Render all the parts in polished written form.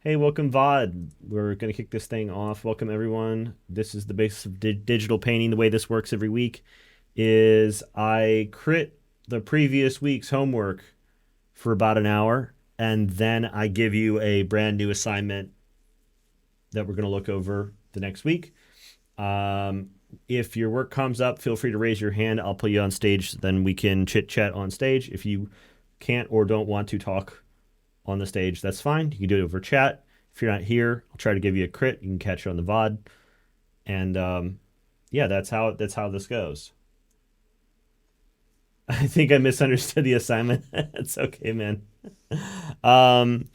Hey, welcome VOD. We're going to kick this thing off. Welcome everyone. This is the basis of digital painting. The way this works every week is I crit the previous week's homework for about an hour, and then I give you a brand new assignment that we're going to look over the next week. Um, if your work comes up, feel free to raise your hand. I'll put you on stage. Then we can chit chat on stage. If you can't or don't want to talk on the stage, that's fine. You can do it over chat. If you're not here, I'll try to give you a crit. You can catch it on the VOD. And yeah, that's how this goes. I think I misunderstood the assignment. It's okay, man. Um,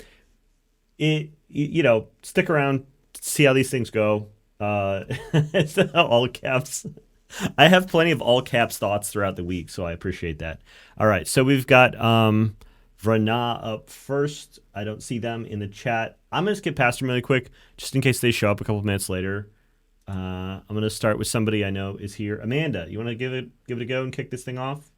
stick around, see how these things go. It's all caps. I have plenty of all caps thoughts throughout the week, so I appreciate that. All right, so we've got Vrana up first. I don't see them in the chat. I'm gonna skip past them really quick, just in case they show up a couple minutes later. I'm gonna start with somebody I know is here. Amanda, you want to give it a go and kick this thing off?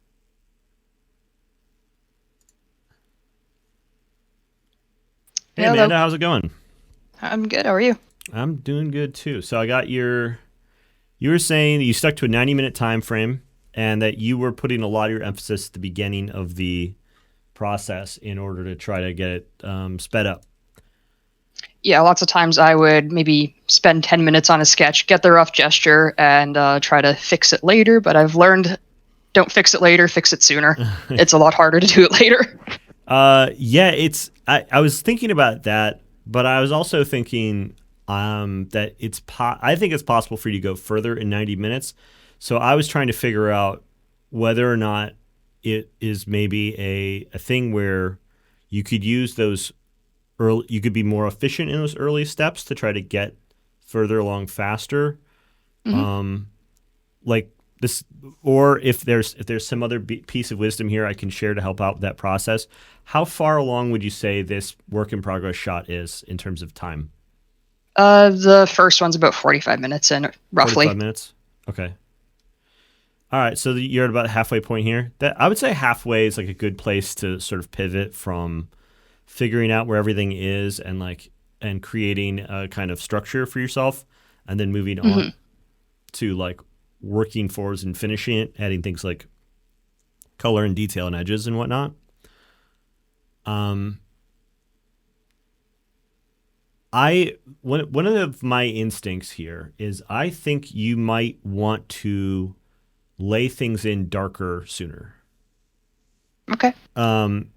Hey Hello. Amanda, how's it going? I'm good. How are you? I'm doing good too. So I got you were saying you stuck to a 90-minute time frame and that you were putting a lot of your emphasis at the beginning of the process in order to try to get it sped up. Yeah, lots of times I would maybe spend 10 minutes on a sketch, get the rough gesture, and try to fix it later. But I've learned don't fix it later, fix it sooner. It's a lot harder to do it later. Yeah, I was thinking about that, but I was also thinking that I think it's possible for you to go further in 90 minutes. So I was trying to figure out whether or not it is maybe a thing where you could use those you could be more efficient in those early steps to try to get further along faster. Hmm. Um, like this, or if there's some other piece of wisdom here I can share to help out that process. How far along would you say this work in progress shot is in terms of time? The first one's about 45 minutes in, 45 roughly. minutes. Okay. All right, so you're at about halfway point here. That I would say halfway is like a good place to sort of pivot from figuring out where everything is and creating a kind of structure for yourself, and then moving on Hmm. to like working forwards and finishing it, adding things like color and detail and edges and whatnot. Um, I one of my instincts here is I think you might want to lay things in darker sooner. Okay. Um,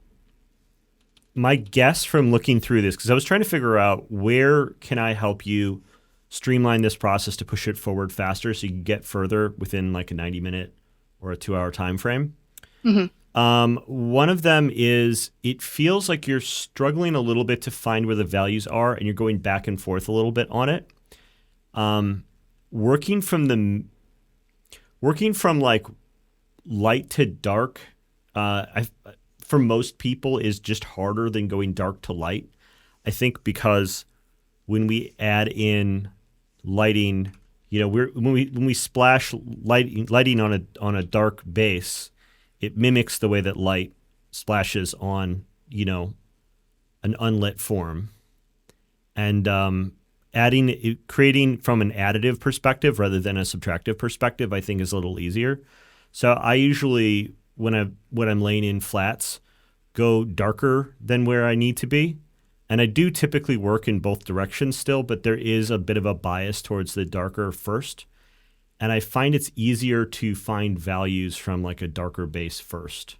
my guess from looking through this, because I was trying to figure out where can I help you streamline this process to push it forward faster so you can get further within like a 90-minute or a 2-hour time frame. Hmm. One of them is it feels like you're struggling a little bit to find where the values are and you're going back and forth a little bit on it. Um, working from like light to dark, for most people is just harder than going dark to light. I think because when we add in lighting, when we splash lighting on a dark base, it mimics the way that light splashes on an unlit form, and creating from an additive perspective rather than a subtractive perspective, I think is a little easier. So I usually when I'm laying in flats, go darker than where I need to be. And I do typically work in both directions still, but there is a bit of a bias towards the darker first. And I find it's easier to find values from like a darker base first.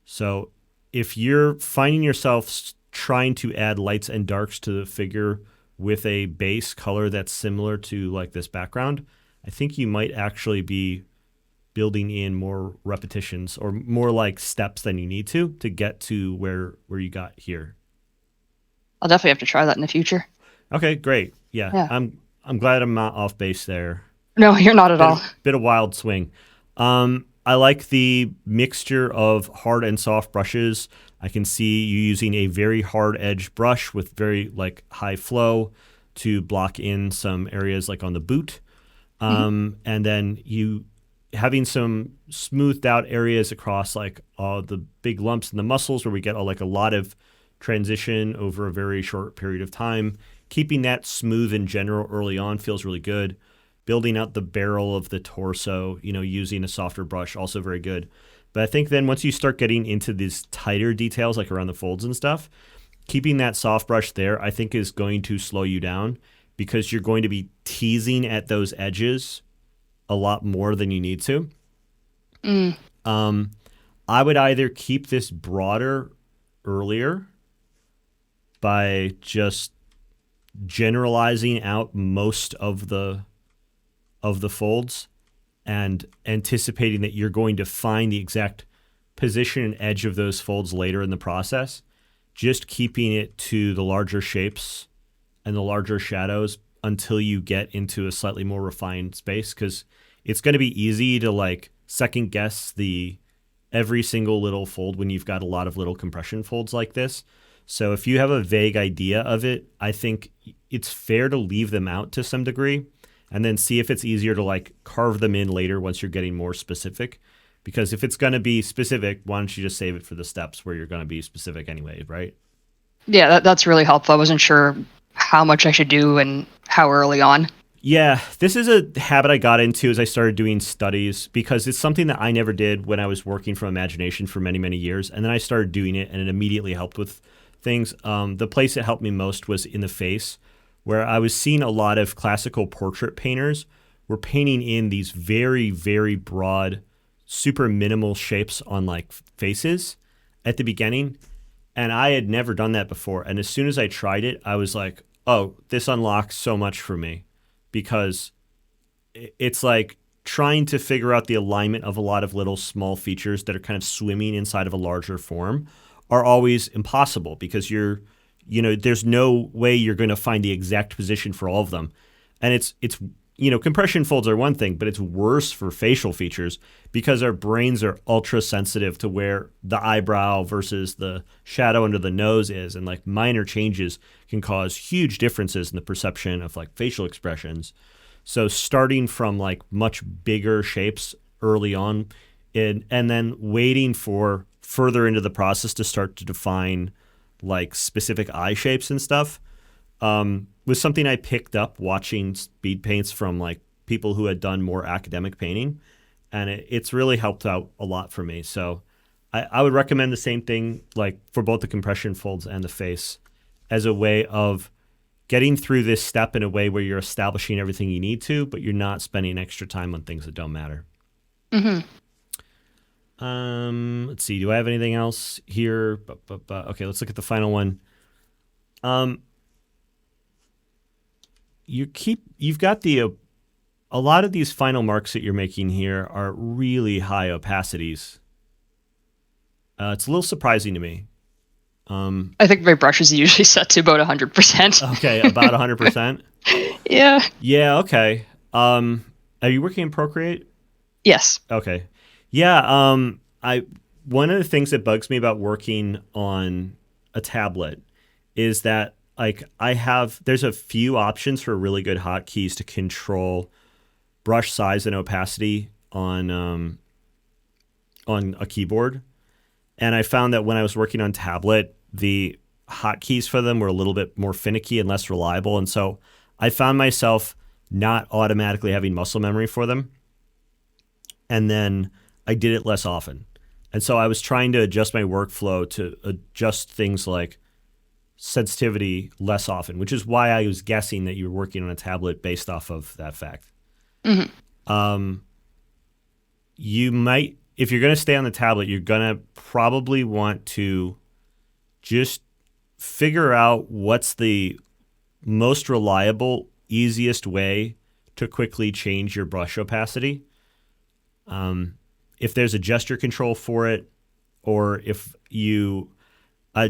So if you're finding yourself trying to add lights and darks to the figure with a base color that's similar to like this background, I think you might actually be building in more repetitions or more like steps than you need to get to where you got here. I'll definitely have to try that in the future. Okay, great. Yeah, Yeah. I'm glad I'm not off base there. No, you're not at Bit all. of, bit of wild swing. I like the mixture of hard and soft brushes. I can see you using a very hard edge brush with very like high flow to block in some areas like on the boot. Hmm. And then you having some smoothed out areas across like all the big lumps in the muscles where we get like a lot of transition over a very short period of time. Keeping that smooth in general early on feels really good. Building out the barrel of the torso, using a softer brush, also very good. But I think then once you start getting into these tighter details, like around the folds and stuff, keeping that soft brush there, I think is going to slow you down because you're going to be teasing at those edges a lot more than you need to. I would either keep this broader earlier by just generalizing out most of the folds and anticipating that you're going to find the exact position and edge of those folds later in the process. Just keeping it to the larger shapes and the larger shadows until you get into a slightly more refined space, because it's going to be easy to like second guess every single little fold when you've got a lot of little compression folds like this. So if you have a vague idea of it, I think it's fair to leave them out to some degree and then see if it's easier to like carve them in later once you're getting more specific. Because if it's going to be specific, why don't you just save it for the steps where you're going to be specific anyway, right? Yeah, that's really helpful. I wasn't sure how much I should do and how early on. Yeah, this is a habit I got into as I started doing studies because it's something that I never did when I was working from imagination for many, many years. And then I started doing it and it immediately helped with things. The place it helped me most was in the face, where I was seeing a lot of classical portrait painters were painting in these very, very broad, super minimal shapes on like faces at the beginning. And I had never done that before. And as soon as I tried it, I was like, oh, this unlocks so much for me, because it's like trying to figure out the alignment of a lot of little small features that are kind of swimming inside of a larger form are always impossible, because there's no way you're going to find the exact position for all of them. And it's compression folds are one thing, but it's worse for facial features because our brains are ultra sensitive to where the eyebrow versus the shadow under the nose is. And like minor changes can cause huge differences in the perception of like facial expressions. So starting from like much bigger shapes early on and then waiting for further into the process to start to define like specific eye shapes and stuff was something I picked up watching speed paints from like people who had done more academic painting, and it's really helped out a lot for me. So I would recommend the same thing like for both the compression folds and the face as a way of getting through this step in a way where you're establishing everything you need to, but you're not spending extra time on things that don't matter. Mm-hmm. Let's see. Do I have anything else here? Okay, let's look at the final one. You've got a lot of these final marks that you're making here are really high opacities. It's a little surprising to me. I think my brush is usually set to about 100%. Okay, about 100%. Yeah. Yeah. Okay. Are you working in Procreate? Yes. Okay. Yeah. One of the things that bugs me about working on a tablet is that like there's a few options for really good hotkeys to control brush size and opacity on a keyboard. And I found that when I was working on tablet, the hotkeys for them were a little bit more finicky and less reliable. And so I found myself not automatically having muscle memory for them. And then I did it less often. And so I was trying to adjust my workflow to adjust things like sensitivity less often, which is why I was guessing that you were working on a tablet based off of that fact. Mm-hmm. You might, if you're going to stay on the tablet, you're going to probably want to just figure out what's the most reliable, easiest way to quickly change your brush opacity. If there's a gesture control for it, or if you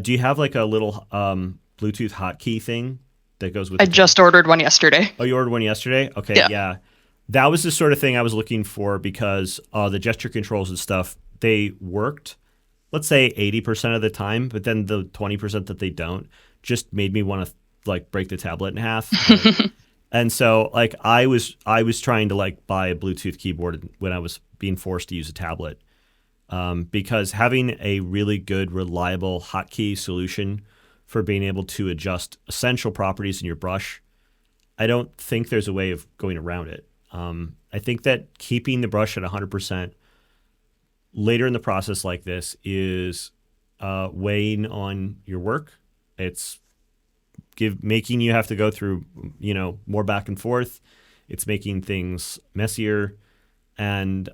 do you have like a little Bluetooth hotkey thing that goes with I just ordered one yesterday. Oh, you ordered one yesterday? Okay, yeah. That was the sort of thing I was looking for because the gesture controls and stuff, they worked, let's say 80% of the time, but then the 20% that they don't just made me want to like break the tablet in half. And so like I was trying to like buy a Bluetooth keyboard when I was being forced to use a tablet. Because having a really good, reliable hotkey solution for being able to adjust essential properties in your brush. I don't think there's a way of going around it. I think that keeping the brush at 100% later in the process like this is weighing on your work. It's making you have to go through, more back and forth. It's making things messier, and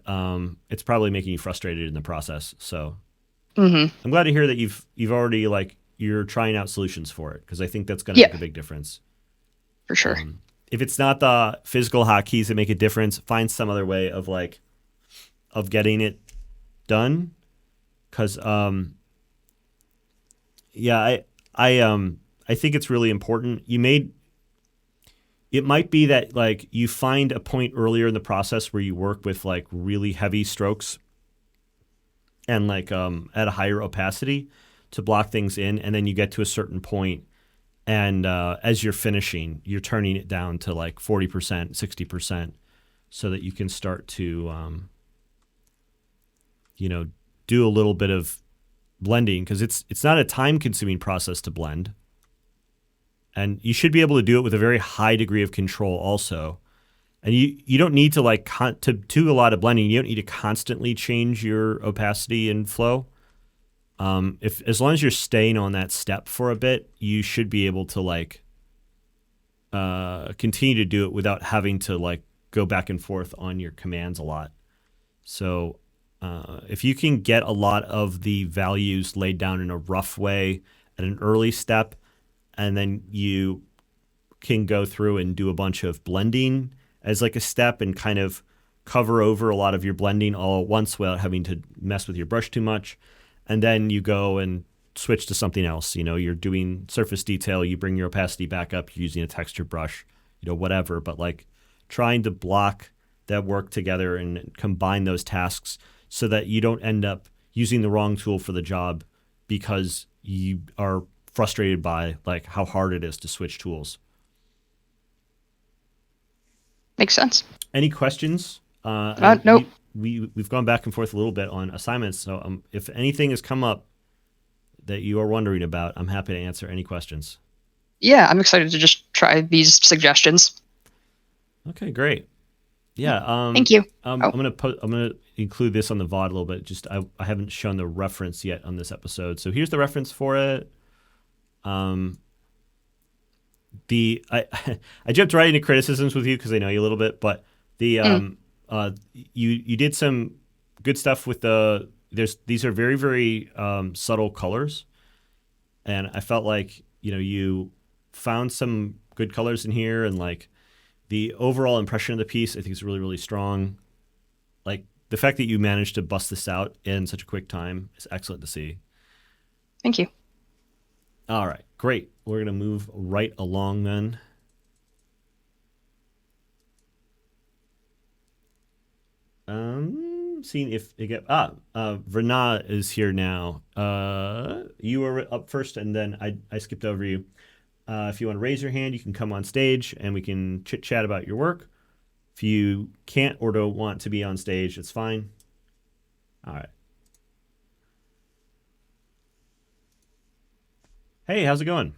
it's probably making you frustrated in the process. So I'm glad to hear that you've already you're trying out solutions for it, because I think that's going to make a big difference. For sure. If it's not the physical hotkeys that make a difference, find some other way of getting it done. Because I think it's really important. It might be that you find a point earlier in the process where you work with really heavy strokes and at a higher opacity to block things in, and then you get to a certain point, and as you're finishing, you're turning it down to 40%, 60%, so that you can start to do a little bit of blending, because it's not a time-consuming process to blend. And you should be able to do it with a very high degree of control also. And you don't need to to do a lot of blending. You don't need to constantly change your opacity and flow. As long as you're staying on that step for a bit, you should be able to continue to do it without having to go back and forth on your commands a lot. So if you can get a lot of the values laid down in a rough way at an early step, and then you can go through and do a bunch of blending as a step and kind of cover over a lot of your blending all at once without having to mess with your brush too much. And then you go and switch to something else. You're doing surface detail, you bring your opacity back up, you're using a texture brush, whatever. But trying to block that work together and combine those tasks so that you don't end up using the wrong tool for the job because you are frustrated by how hard it is to switch tools. Makes sense. Any questions? Nope. We've gone back and forth a little bit on assignments. So if anything has come up that you are wondering about, I'm happy to answer any questions. Yeah, I'm excited to just try these suggestions. Okay, great. Yeah. Thank you. I'm gonna include this on the VOD a little bit. Just I haven't shown the reference yet on this episode. So here's the reference for it. I jumped right into criticisms with you because I know you a little bit, but you did some good stuff with these are very, very subtle colors, and I felt you found some good colors in here, and the overall impression of the piece I think is really, really strong. The fact that you managed to bust this out in such a quick time is excellent to see. Thank you. All right, great. We're going to move right along then. Seeing if it get Verna is here now. You were up first, and then I skipped over you. If you want to raise your hand, you can come on stage, and we can chit chat about your work. If you can't or don't want to be on stage, it's fine. All right. Hey, how's it going?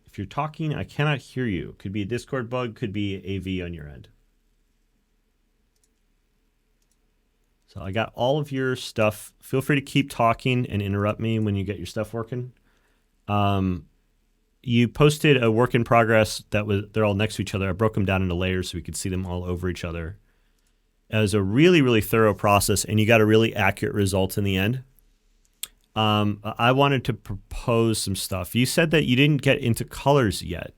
If you're talking, I cannot hear you. Could be a Discord bug, could be AV on your end. So I got all of your stuff. Feel free to keep talking and interrupt me when you get your stuff working. You posted a work in progress they're all next to each other. I broke them down into layers so we could see them all over each other. It was a really, really thorough process, and you got a really accurate result in the end. I wanted to propose some stuff. You said that you didn't get into colors yet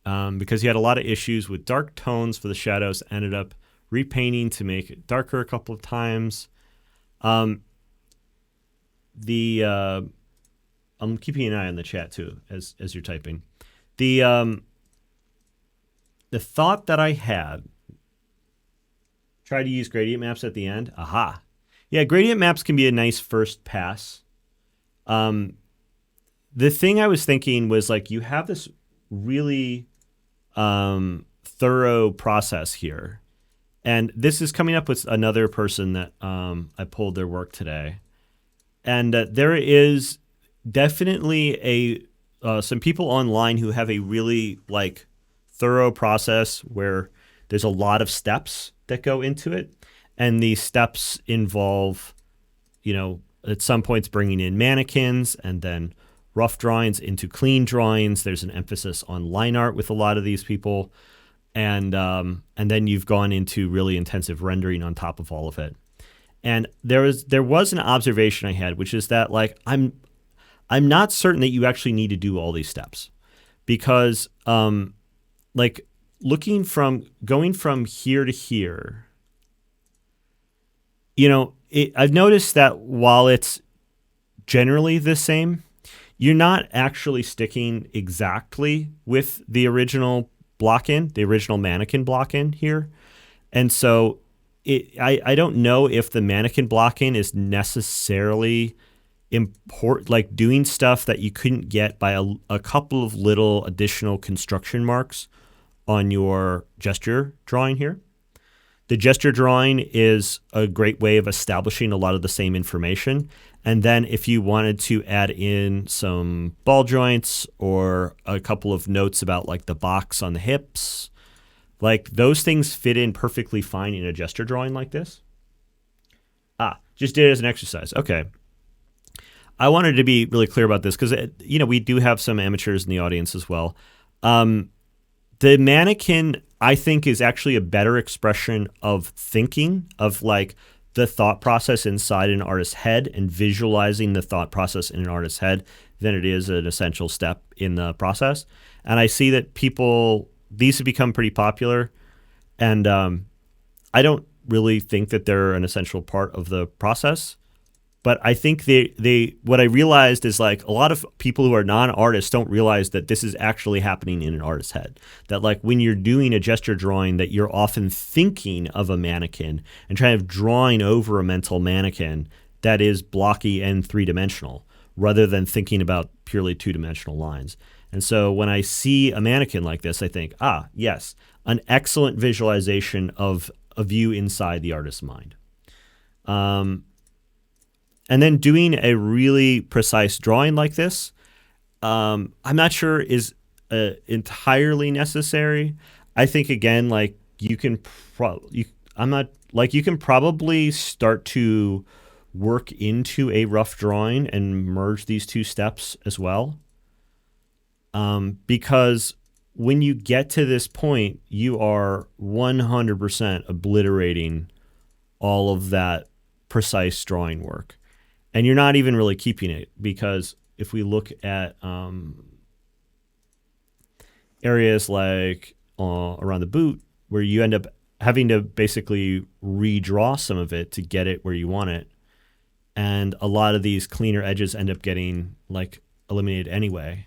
because you had a lot of issues with dark tones for the shadows. Ended up repainting to make it darker a couple of times. I'm keeping an eye on the chat too as you're typing. The thought that I had, try to use gradient maps at the end. Aha. Yeah, gradient maps can be a nice first pass. The thing I was thinking was you have this really thorough process here. And this is coming up with another person that I pulled their work today. And there is definitely some people online who have a really like thorough process where there's a lot of steps that go into it, and these steps involve, at some points bringing in mannequins and then rough drawings into clean drawings. There's an emphasis on line art with a lot of these people, and then you've gone into really intensive rendering on top of all of it. And there was an observation I had, which is that like I'm not certain that you actually need to do all these steps, because like going from here to here, I've noticed that while it's generally the same, you're not actually sticking exactly with the original block-in, the original mannequin block-in here. And so I don't know if the mannequin block-in is necessarily like doing stuff that you couldn't get by a couple of little additional construction marks on your gesture drawing here. The gesture drawing is a great way of establishing a lot of the same information. And then if you wanted to add in some ball joints or a couple of notes about like the box on the hips, like those things fit in perfectly fine in a gesture drawing like this. Just did it as an exercise. Okay. I wanted to be really clear about this because, we do have some amateurs in the audience as well. The mannequin, I think, is actually a better expression of thinking, of like the thought process inside an artist's head and visualizing the thought process in an artist's head than it is an essential step in the process. And I see that these have become pretty popular, and I don't really think that they're an essential part of the process. But I think what I realized is like a lot of people who are non-artists don't realize that this is actually happening in an artist's head. That like when you're doing a gesture drawing, that you're often thinking of a mannequin and trying to drawing over a mental mannequin that is blocky and three-dimensional, rather than thinking about purely two-dimensional lines. And so when I see a mannequin like this, I think, yes, an excellent visualization of a view inside the artist's mind. And then doing a really precise drawing like this, I'm not sure is entirely necessary. I think again, like you can probably start to work into a rough drawing and merge these two steps as well. Because when you get to this point, you are 100% obliterating all of that precise drawing work. And you're not even really keeping it, because if we look at areas like around the boot, where you end up having to basically redraw some of it to get it where you want it, and a lot of these cleaner edges end up getting like eliminated anyway.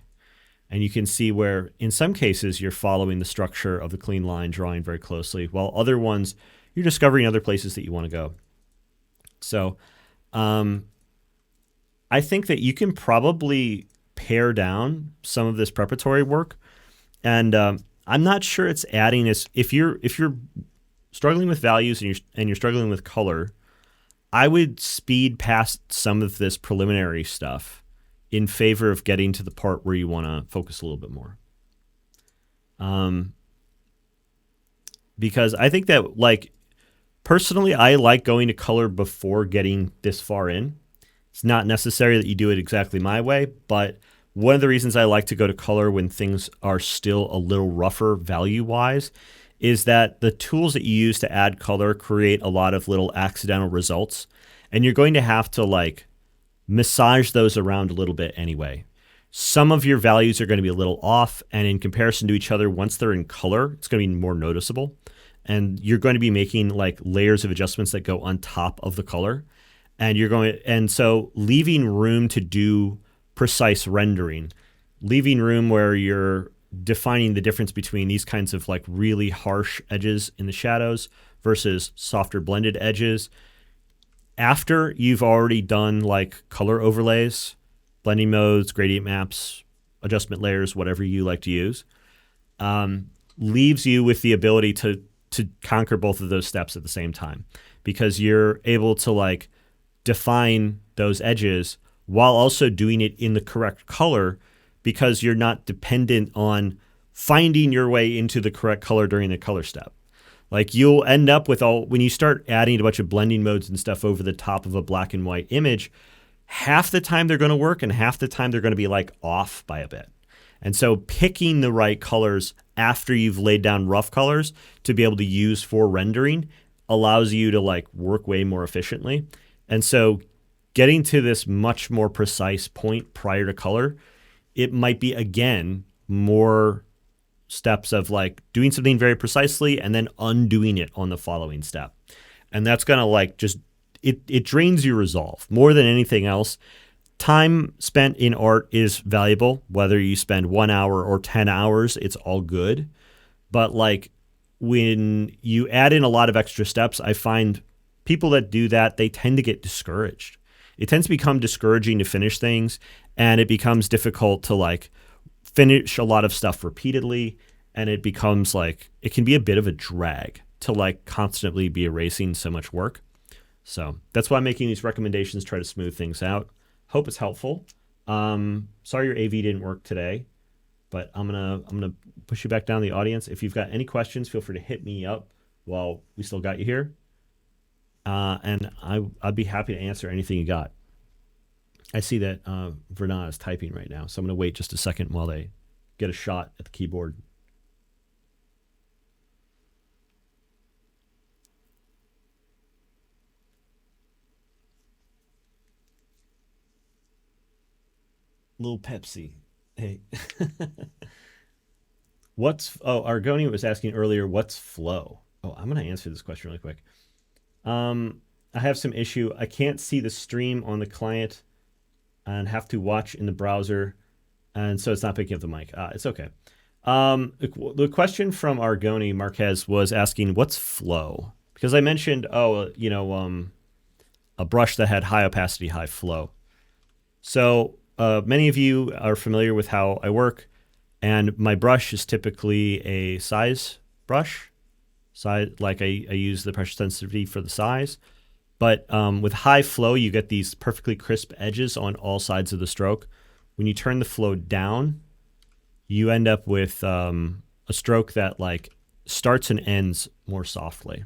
And you can see where in some cases you're following the structure of the clean line drawing very closely, while other ones you're discovering other places that you want to go. So I think that you can probably pare down some of this preparatory work, and I'm not sure it's adding as if you're struggling with values and you're struggling with color, I would speed past some of this preliminary stuff in favor of getting to the part where you want to focus a little bit more. Because I think that, like, personally, I like going to color before getting this far in. It's not necessary that you do it exactly my way, but one of the reasons I like to go to color when things are still a little rougher value-wise is that the tools that you use to add color create a lot of little accidental results, and you're going to have to like massage those around a little bit anyway. Some of your values are going to be a little off, and in comparison to each other, once they're in color, it's going to be more noticeable, and you're going to be making like layers of adjustments that go on top of the color. And so leaving room to do precise rendering, leaving room where you're defining the difference between these kinds of like really harsh edges in the shadows versus softer blended edges. After you've already done like color overlays, blending modes, gradient maps, adjustment layers, whatever you like to use, leaves you with the ability to conquer both of those steps at the same time, because you're able to like define those edges while also doing it in the correct color, because you're not dependent on finding your way into the correct color during the color step. Like you'll end up with when you start adding a bunch of blending modes and stuff over the top of a black and white image, half the time they're going to work and half the time they're going to be like off by a bit. And so picking the right colors after you've laid down rough colors to be able to use for rendering allows you to like work way more efficiently. And so getting to this much more precise point prior to color, it might be, again, more steps of like doing something very precisely and then undoing it on the following step. And that's going to like just, it drains your resolve more than anything else. Time spent in art is valuable, whether you spend 1 hour or 10 hours, it's all good. But like when you add in a lot of extra steps, I find people that do that, they tend to get discouraged. It tends to become discouraging to finish things, and it becomes difficult to like finish a lot of stuff repeatedly, and it becomes like, it can be a bit of a drag to like constantly be erasing so much work. So that's why I'm making these recommendations, try to smooth things out. Hope it's helpful. Sorry your AV didn't work today, but I'm gonna push you back down the audience. If you've got any questions, feel free to hit me up while we still got you here. And I'd be happy to answer anything you got. I see that Verna is typing right now, so I'm going to wait just a second while they get a shot at the keyboard. Little Pepsi. Hey. Argoni was asking earlier, what's flow? Oh, I'm going to answer this question really quick. I have some issue. I can't see the stream on the client and have to watch in the browser, and so it's not picking up the mic. It's okay. The question from Argoni Marquez was asking, what's flow? Because I mentioned, a brush that had high opacity, high flow. So many of you are familiar with how I work, and my brush is typically a size brush. Like I use the pressure sensitivity for the size. But with high flow, you get these perfectly crisp edges on all sides of the stroke. When you turn the flow down, you end up with a stroke that like starts and ends more softly.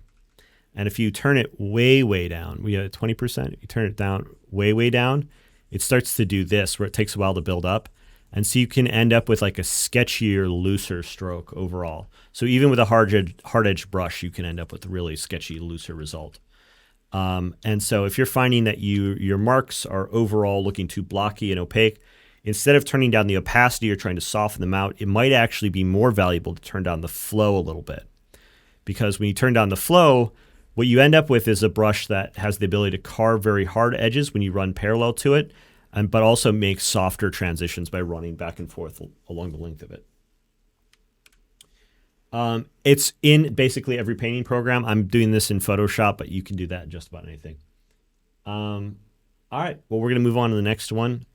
And if you turn it way, way down, we have 20%, you turn it down way, way down, it starts to do this where it takes a while to build up. And so you can end up with like a sketchier, looser stroke overall. So even with a hard edge brush, you can end up with a really sketchy, looser result. And so if you're finding that your marks are overall looking too blocky and opaque, instead of turning down the opacity or trying to soften them out, it might actually be more valuable to turn down the flow a little bit. Because when you turn down the flow, what you end up with is a brush that has the ability to carve very hard edges when you run parallel to it, but also make softer transitions by running back and forth along the length of it. It's in basically every painting program. I'm doing this in Photoshop, but you can do that in just about anything. All right, well, we're going to move on to the next one.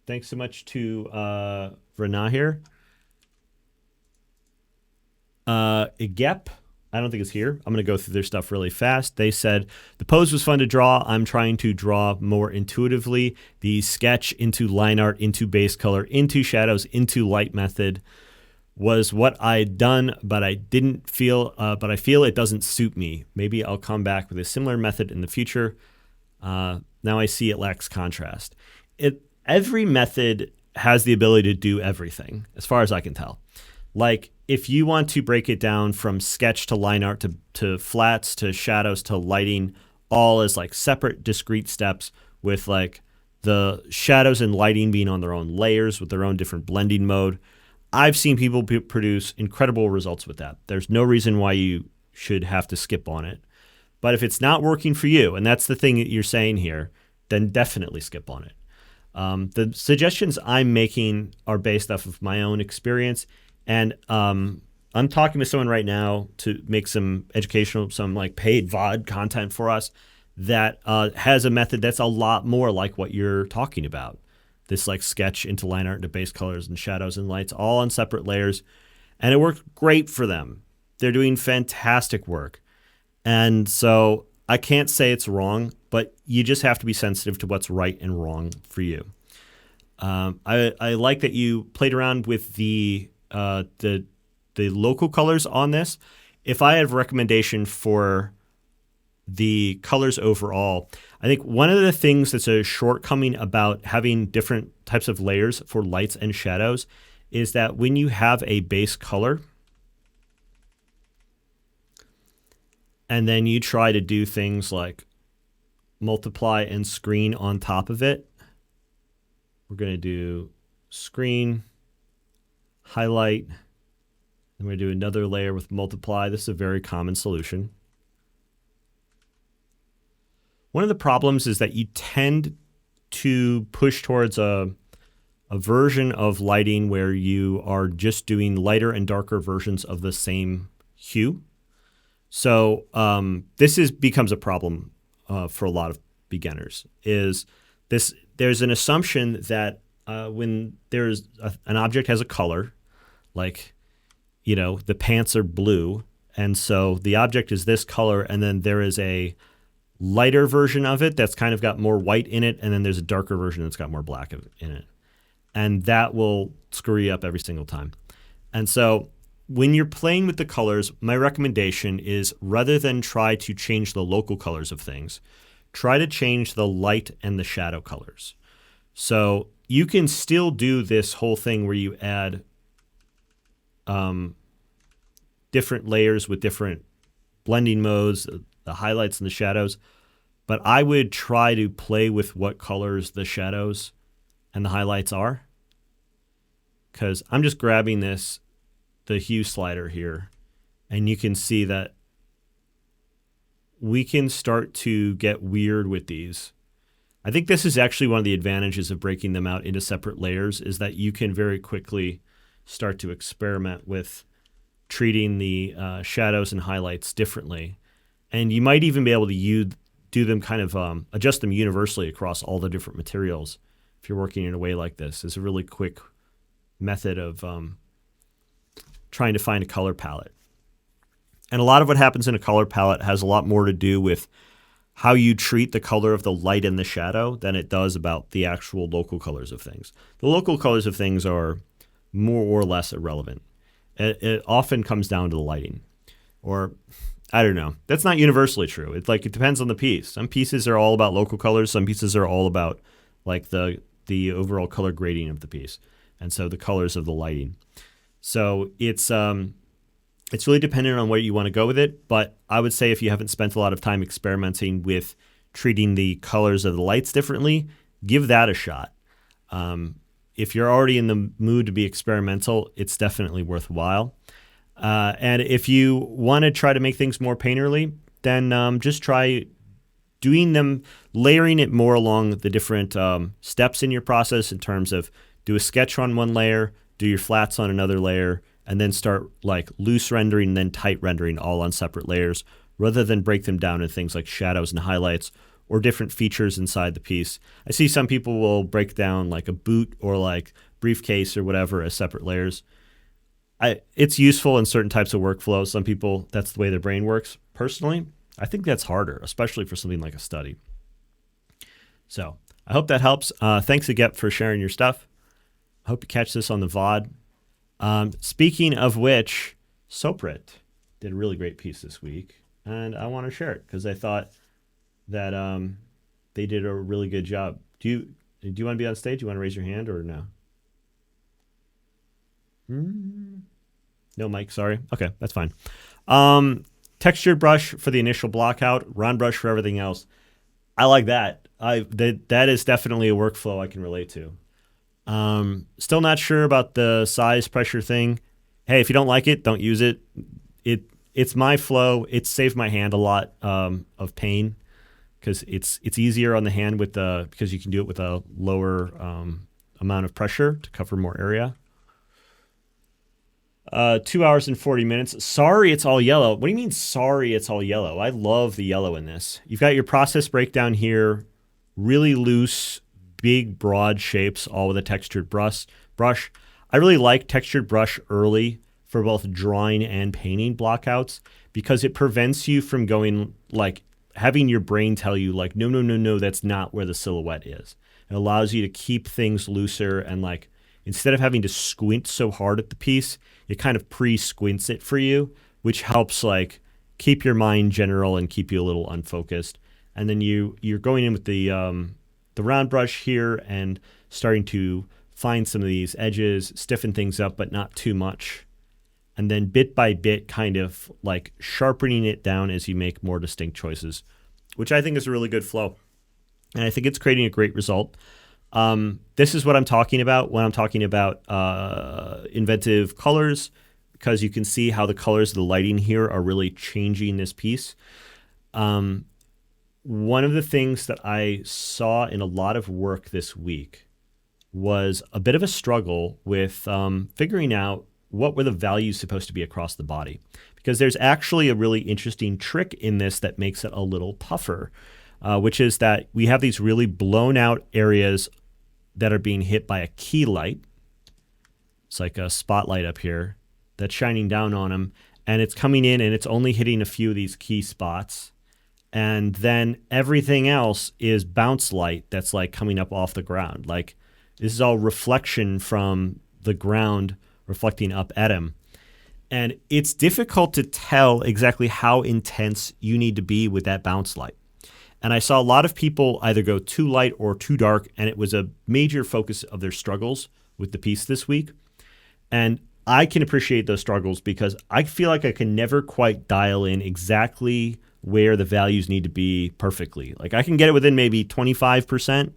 Thanks so much to Verna here. Igep, I don't think it's here. I'm going to go through their stuff really fast. They said, the pose was fun to draw. I'm trying to draw more intuitively. The sketch into line art, into base color, into shadows, into light method was what I'd done, but I feel it doesn't suit me. Maybe I'll come back with a similar method in the future. Now I see it lacks contrast. Every method has the ability to do everything, as far as I can tell. Like, if you want to break it down from sketch to line art to flats to shadows to lighting, all as like separate discrete steps, with like the shadows and lighting being on their own layers with their own different blending mode, I've seen people produce incredible results with that. There's no reason why you should have to skip on it. But if it's not working for you, and that's the thing that you're saying here, then definitely skip on it. The suggestions I'm making are based off of my own experience. And I'm talking to someone right now to make some educational, some like paid VOD content for us that has a method that's a lot more like what you're talking about. This like sketch into line art into base colors and shadows and lights all on separate layers. And it worked great for them. They're doing fantastic work. And so I can't say it's wrong, but you just have to be sensitive to what's right and wrong for you. I like that you played around with the local colors on this. If I have a recommendation for the colors overall, I think one of the things that's a shortcoming about having different types of layers for lights and shadows is that when you have a base color and then you try to do things like multiply and screen on top of it, we're going to do screen, highlight, and we're going to do another layer with multiply. This is a very common solution. One of the problems is that you tend to push towards a version of lighting where you are just doing lighter and darker versions of the same hue. So this becomes a problem for a lot of beginners. There's an assumption that when there's an object has a color, like, the pants are blue, and so the object is this color, and then there is a lighter version of it that's kind of got more white in it, and then there's a darker version that's got more black in it. And that will screw you up every single time. And so when you're playing with the colors, my recommendation is rather than try to change the local colors of things, try to change the light and the shadow colors. So you can still do this whole thing where you add different layers with different blending modes, the highlights and the shadows. But I would try to play with what colors the shadows and the highlights are. Because I'm just grabbing the hue slider here, and you can see that we can start to get weird with these. I think this is actually one of the advantages of breaking them out into separate layers, is that you can very quickly start to experiment with treating the shadows and highlights differently. And you might even be able to do them kind of adjust them universally across all the different materials if you're working in a way like this. It's a really quick method of trying to find a color palette. And a lot of what happens in a color palette has a lot more to do with how you treat the color of the light and the shadow than it does about the actual local colors of things. The local colors of things are more or less irrelevant. It often comes down to the lighting. Or, I don't know. That's not universally true. It depends on the piece. Some pieces are all about local colors. Some pieces are all about like the overall color grading of the piece. And so the colors of the lighting. So it's really dependent on where you want to go with it. But I would say if you haven't spent a lot of time experimenting with treating the colors of the lights differently, give that a shot. If you're already in the mood to be experimental, it's definitely worthwhile. And if you want to try to make things more painterly, then just try doing them, layering it more along the different steps in your process in terms of do a sketch on one layer, do your flats on another layer, and then start like loose rendering and then tight rendering all on separate layers, rather than break them down into things like shadows and highlights or different features inside the piece. I see some people will break down like a boot or like briefcase or whatever as separate layers. It's useful in certain types of workflows. Some people, that's the way their brain works. Personally, I think that's harder, especially for something like a study. So I hope that helps. Thanks again for sharing your stuff. I hope you catch this on the VOD. Speaking of which, Soprit did a really great piece this week, and I want to share it because I thought that they did a really good job. Do you want to be on stage? Do you want to raise your hand or no? No mic, sorry. Okay, that's fine. Textured brush for the initial block out, round brush for everything else. I like that. That is definitely a workflow I can relate to. Still not sure about the size pressure thing. Hey, if you don't like it, don't use it. It's my flow. It saved my hand a lot of pain because it's easier on the hand because you can do it with a lower amount of pressure to cover more area. 2 hours and 40 minutes. Sorry, it's all yellow. What do you mean, sorry, it's all yellow? I love the yellow in this. You've got your process breakdown here, really loose, big, broad shapes, all with a textured brush. I really like textured brush early for both drawing and painting blockouts because it prevents you from going like having your brain tell you like, no, no, no, no, that's not where the silhouette is. It allows you to keep things looser, and like instead of having to squint so hard at the piece, it kind of pre-squints it for you, which helps like keep your mind general and keep you a little unfocused. And then you're going in with the round brush here and starting to find some of these edges, stiffen things up, but not too much. And then bit by bit, kind of like sharpening it down as you make more distinct choices, which I think is a really good flow. And I think it's creating a great result. This is what I'm talking about when I'm talking about inventive colors, because you can see how the colors of the lighting here are really changing this piece. One of the things that I saw in a lot of work this week was a bit of a struggle with figuring out what were the values supposed to be across the body, because there's actually a really interesting trick in this that makes it a little tougher, which is that we have these really blown out areas that are being hit by a key light. It's like a spotlight up here that's shining down on them, and it's coming in and it's only hitting a few of these key spots. And then everything else is bounce light that's like coming up off the ground. Like this is all reflection from the ground reflecting up at him. And it's difficult to tell exactly how intense you need to be with that bounce light. And I saw a lot of people either go too light or too dark, and it was a major focus of their struggles with the piece this week. And I can appreciate those struggles because I feel like I can never quite dial in exactly where the values need to be perfectly. Like I can get it within maybe 25%,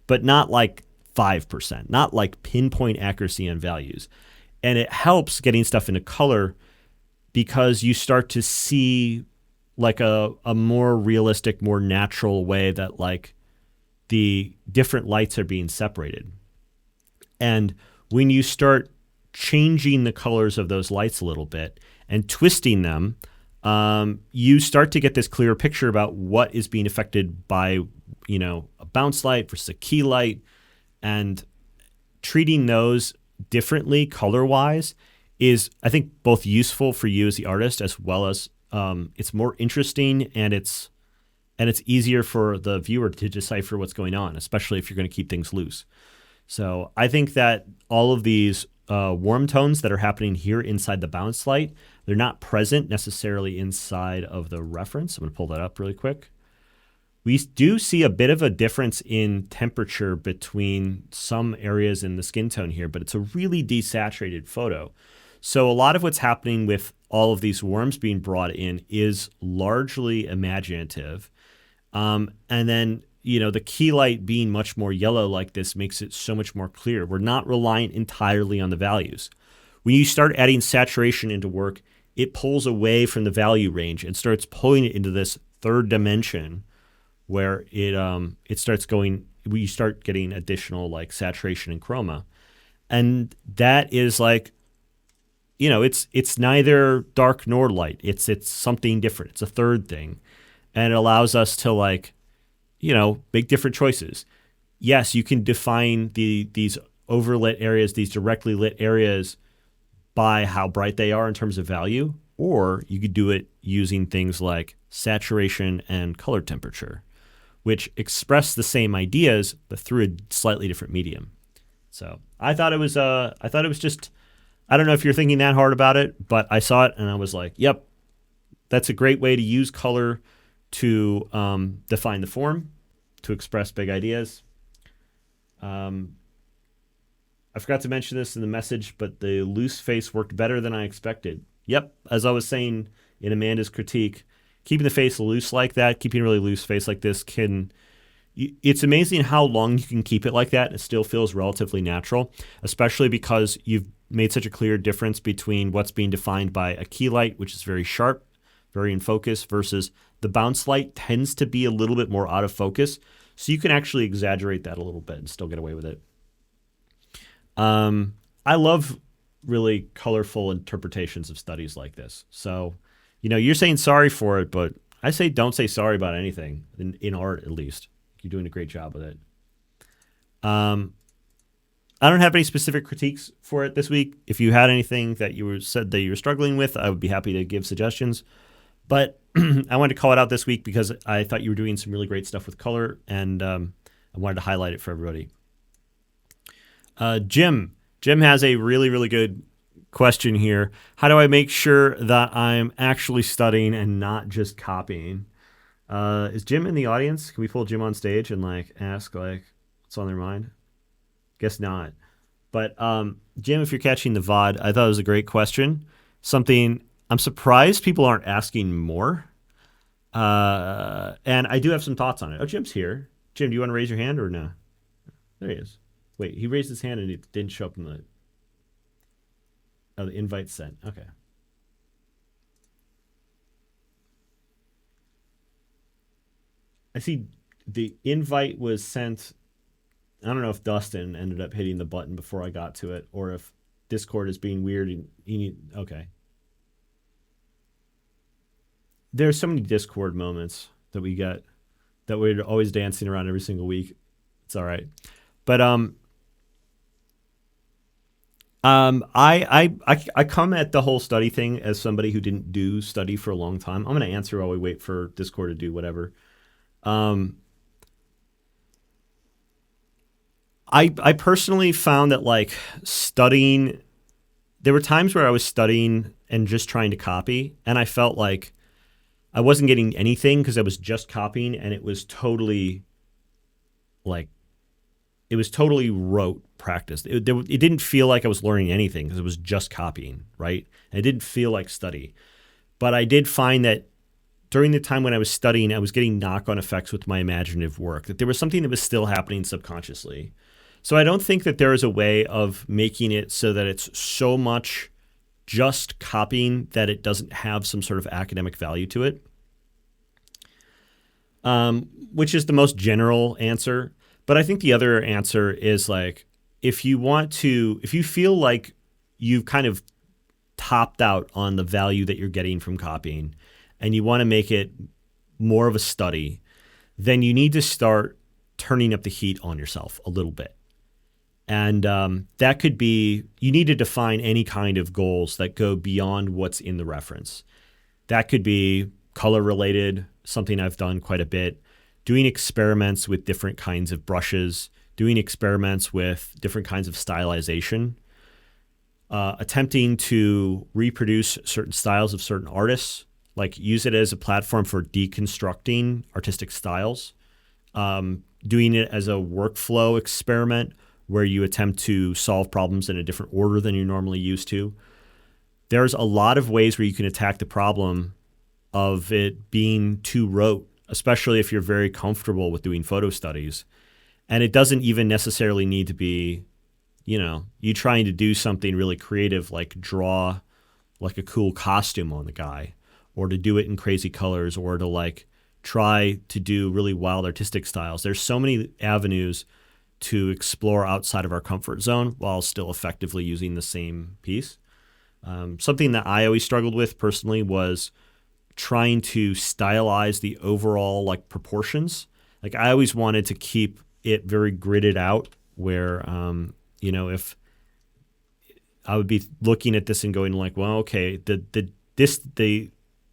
but not like 5%, not like pinpoint accuracy on values. And it helps getting stuff into color because you start to see like a more realistic, more natural way that like the different lights are being separated. And when you start changing the colors of those lights a little bit and twisting them, you start to get this clearer picture about what is being affected by, you know, a bounce light versus a key light, and treating those differently color-wise is, I think, both useful for you as the artist as well as it's more interesting, and it's easier for the viewer to decipher what's going on, especially if you're going to keep things loose. So I think that all of these warm tones that are happening here inside the bounce light, they're not present necessarily inside of the reference. I'm going to pull that up really quick. We do see a bit of a difference in temperature between some areas in the skin tone here, but it's a really desaturated photo. So a lot of what's happening with all of these worms being brought in is largely imaginative. And then, you know, the key light being much more yellow like this makes it so much more clear. We're not reliant entirely on the values. When you start adding saturation into work, it pulls away from the value range and starts pulling it into this third dimension where it starts going, we start getting additional like saturation and chroma. And that is like, you know, it's neither dark nor light. It's something different. It's a third thing. And it allows us to like, you know, make different choices. Yes, you can define these overlit areas, these directly lit areas by how bright they are in terms of value, or you could do it using things like saturation and color temperature, which express the same ideas but through a slightly different medium. So I thought it was just, I don't know if you're thinking that hard about it, but I saw it and I was like, yep, that's a great way to use color to define the form, to express big ideas. I forgot to mention this in the message, but the loose face worked better than I expected. Yep, as I was saying in Amanda's critique, keeping the face loose like that, keeping a really loose face like this it's amazing how long you can keep it like that and it still feels relatively natural, especially because you've made such a clear difference between what's being defined by a key light, which is very sharp, very in focus, versus the bounce light tends to be a little bit more out of focus. So you can actually exaggerate that a little bit and still get away with it. I love really colorful interpretations of studies like this. So, you know, you're saying sorry for it, but I say don't say sorry about anything, in art at least. You're doing a great job with it. I don't have any specific critiques for it this week. If you had anything that said that you were struggling with, I would be happy to give suggestions. But I wanted to call it out this week because I thought you were doing some really great stuff with color, and I wanted to highlight it for everybody. Jim has a really, really good question here. How do I make sure that I'm actually studying and not just copying? Is Jim in the audience? Can we pull Jim on stage and like ask like what's on their mind? Guess not. But Jim, if you're catching the VOD, I thought it was a great question. Something I'm surprised people aren't asking more. And I do have some thoughts on it. Oh, Jim's here. Jim, do you want to raise your hand or no? There he is. Wait, he raised his hand and it didn't show up in the invite sent. Okay. I see the invite was sent. I don't know if Dustin ended up hitting the button before I got to it, or if Discord is being weird and okay. There's so many Discord moments that we get that we're always dancing around every single week. It's all right. But I come at the whole study thing as somebody who didn't do study for a long time. I'm going to answer while we wait for Discord to do whatever. I personally found that like studying, there were times where I was studying and just trying to copy, and I felt like I wasn't getting anything because I was just copying, and it was totally rote practice. It didn't feel like I was learning anything because it was just copying, right? And it didn't feel like study. But I did find that during the time when I was studying, I was getting knock-on effects with my imaginative work, that there was something that was still happening subconsciously. So I don't think that there is a way of making it so that it's so much just copying that it doesn't have some sort of academic value to it, which is the most general answer. But I think the other answer is like, if you feel like you've kind of topped out on the value that you're getting from copying and you want to make it more of a study, then you need to start turning up the heat on yourself a little bit. And that could be, you need to define any kind of goals that go beyond what's in the reference. That could be color related, something I've done quite a bit, doing experiments with different kinds of brushes, doing experiments with different kinds of stylization, attempting to reproduce certain styles of certain artists, like use it as a platform for deconstructing artistic styles, doing it as a workflow experiment where you attempt to solve problems in a different order than you're normally used to. There's a lot of ways where you can attack the problem of it being too rote, especially if you're very comfortable with doing photo studies. And it doesn't even necessarily need to be, you trying to do something really creative, like draw like a cool costume on the guy, or to do it in crazy colors, or to like try to do really wild artistic styles. There's so many avenues to explore outside of our comfort zone while still effectively using the same piece. Something that I always struggled with personally was trying to stylize the overall like proportions. Like I always wanted to keep it very gridded out where, if I would be looking at this and going like, well, okay, the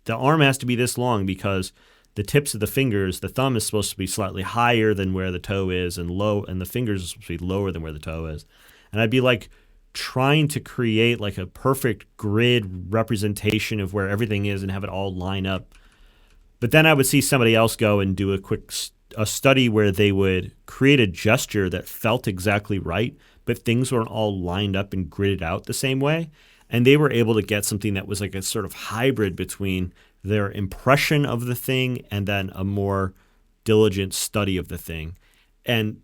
arm has to be this long because the tips of the fingers, the thumb is supposed to be slightly higher than where the toe is and the fingers are supposed to be lower than where the toe is. And I'd be like trying to create like a perfect grid representation of where everything is and have it all line up. But then I would see somebody else go and do a study where they would create a gesture that felt exactly right, but things weren't all lined up and gridded out the same way. And they were able to get something that was like a sort of hybrid between their impression of the thing and then a more diligent study of the thing. And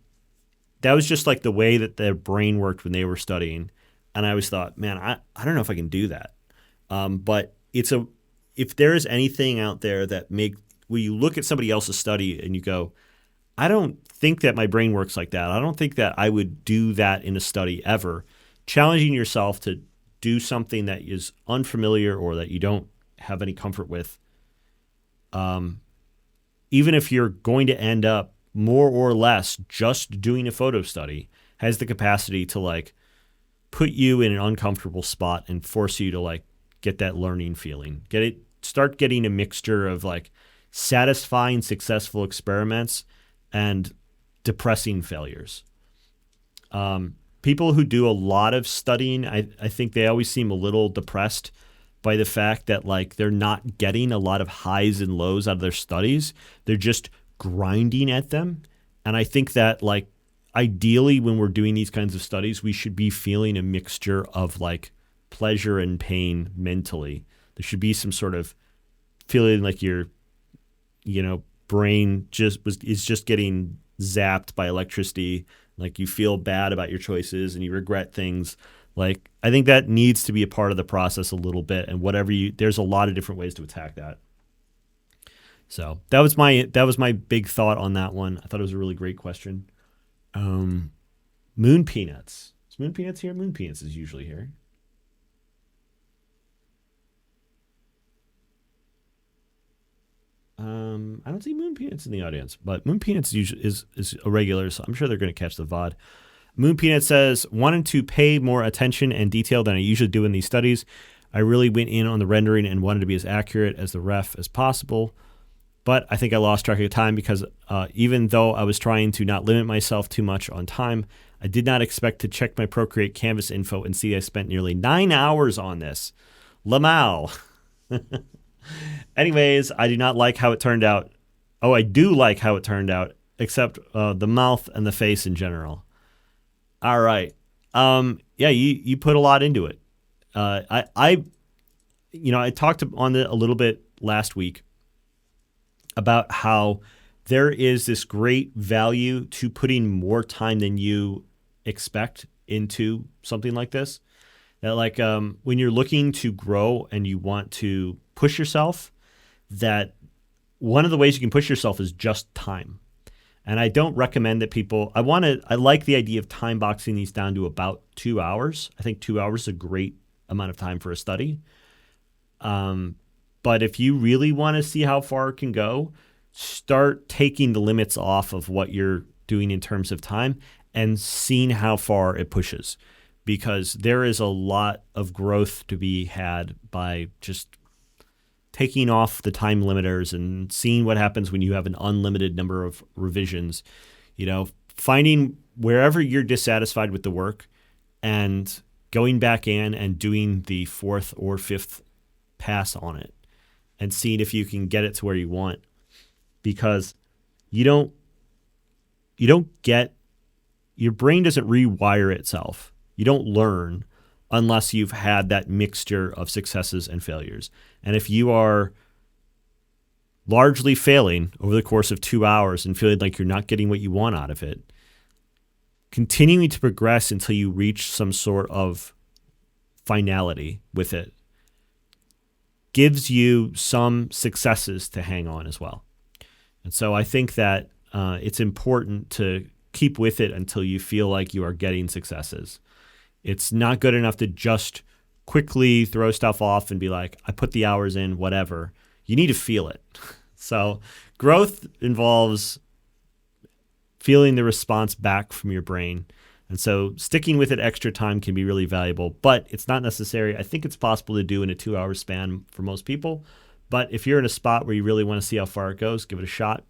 that was just like the way that their brain worked when they were studying. And I always thought, man, I don't know if I can do that. But if there is anything out there that where you look at somebody else's study and you go, I don't think that my brain works like that. I don't think that I would do that in a study ever. Challenging yourself to do something that is unfamiliar or that you don't have any comfort with, even if you're going to end up more or less just doing a photo study, has the capacity to like put you in an uncomfortable spot and force you to like get that learning feeling, get start getting a mixture of like satisfying, successful experiments and depressing failures. People who do a lot of studying, I think they always seem a little depressed by the fact that like they're not getting a lot of highs and lows out of their studies. They're just grinding at them. And I think that like ideally when we're doing these kinds of studies, we should be feeling a mixture of like pleasure and pain mentally. There should be some sort of feeling like your, brain is just getting zapped by electricity. Like you feel bad about your choices and you regret things. Like I think that needs to be a part of the process a little bit. And there's a lot of different ways to attack that. So that was my big thought on that one. I thought it was a really great question. Moon Peanuts. Is Moon Peanuts here? Moon Peanuts is usually here. I don't see Moon Peanuts in the audience, but Moon Peanuts is a regular, so I'm sure they're going to catch the VOD. Moon Peanut says, wanted to pay more attention and detail than I usually do in these studies. I really went in on the rendering and wanted to be as accurate as the ref as possible. But I think I lost track of time because even though I was trying to not limit myself too much on time, I did not expect to check my Procreate Canvas info and see I spent nearly 9 hours on this. Lamal. Anyways, I do not like how it turned out. Oh, I do like how it turned out, except the mouth and the face in general. All right. Yeah, you put a lot into it. I talked on it a little bit last week about how there is this great value to putting more time than you expect into something like this. That like when you're looking to grow and you want to push yourself, that one of the ways you can push yourself is just time. And I don't recommend that people, I like the idea of time boxing these down to about 2 hours. I think 2 hours is a great amount of time for a study. But if you really want to see how far it can go, start taking the limits off of what you're doing in terms of time and seeing how far it pushes. Because there is a lot of growth to be had by just taking off the time limiters and seeing what happens when you have an unlimited number of revisions. Finding wherever you're dissatisfied with the work and going back in and doing the 4th or 5th pass on it and seeing if you can get it to where you want. Because your brain doesn't rewire itself. You don't learn unless you've had that mixture of successes and failures. And if you are largely failing over the course of 2 hours and feeling like you're not getting what you want out of it, continuing to progress until you reach some sort of finality with it gives you some successes to hang on as well. And so I think that it's important to keep with it until you feel like you are getting successes. It's not good enough to just quickly throw stuff off and be like, I put the hours in, whatever. You need to feel it. So growth involves feeling the response back from your brain. And so sticking with it extra time can be really valuable, but it's not necessary. I think it's possible to do in a 2-hour span for most people. But if you're in a spot where you really want to see how far it goes, give it a shot.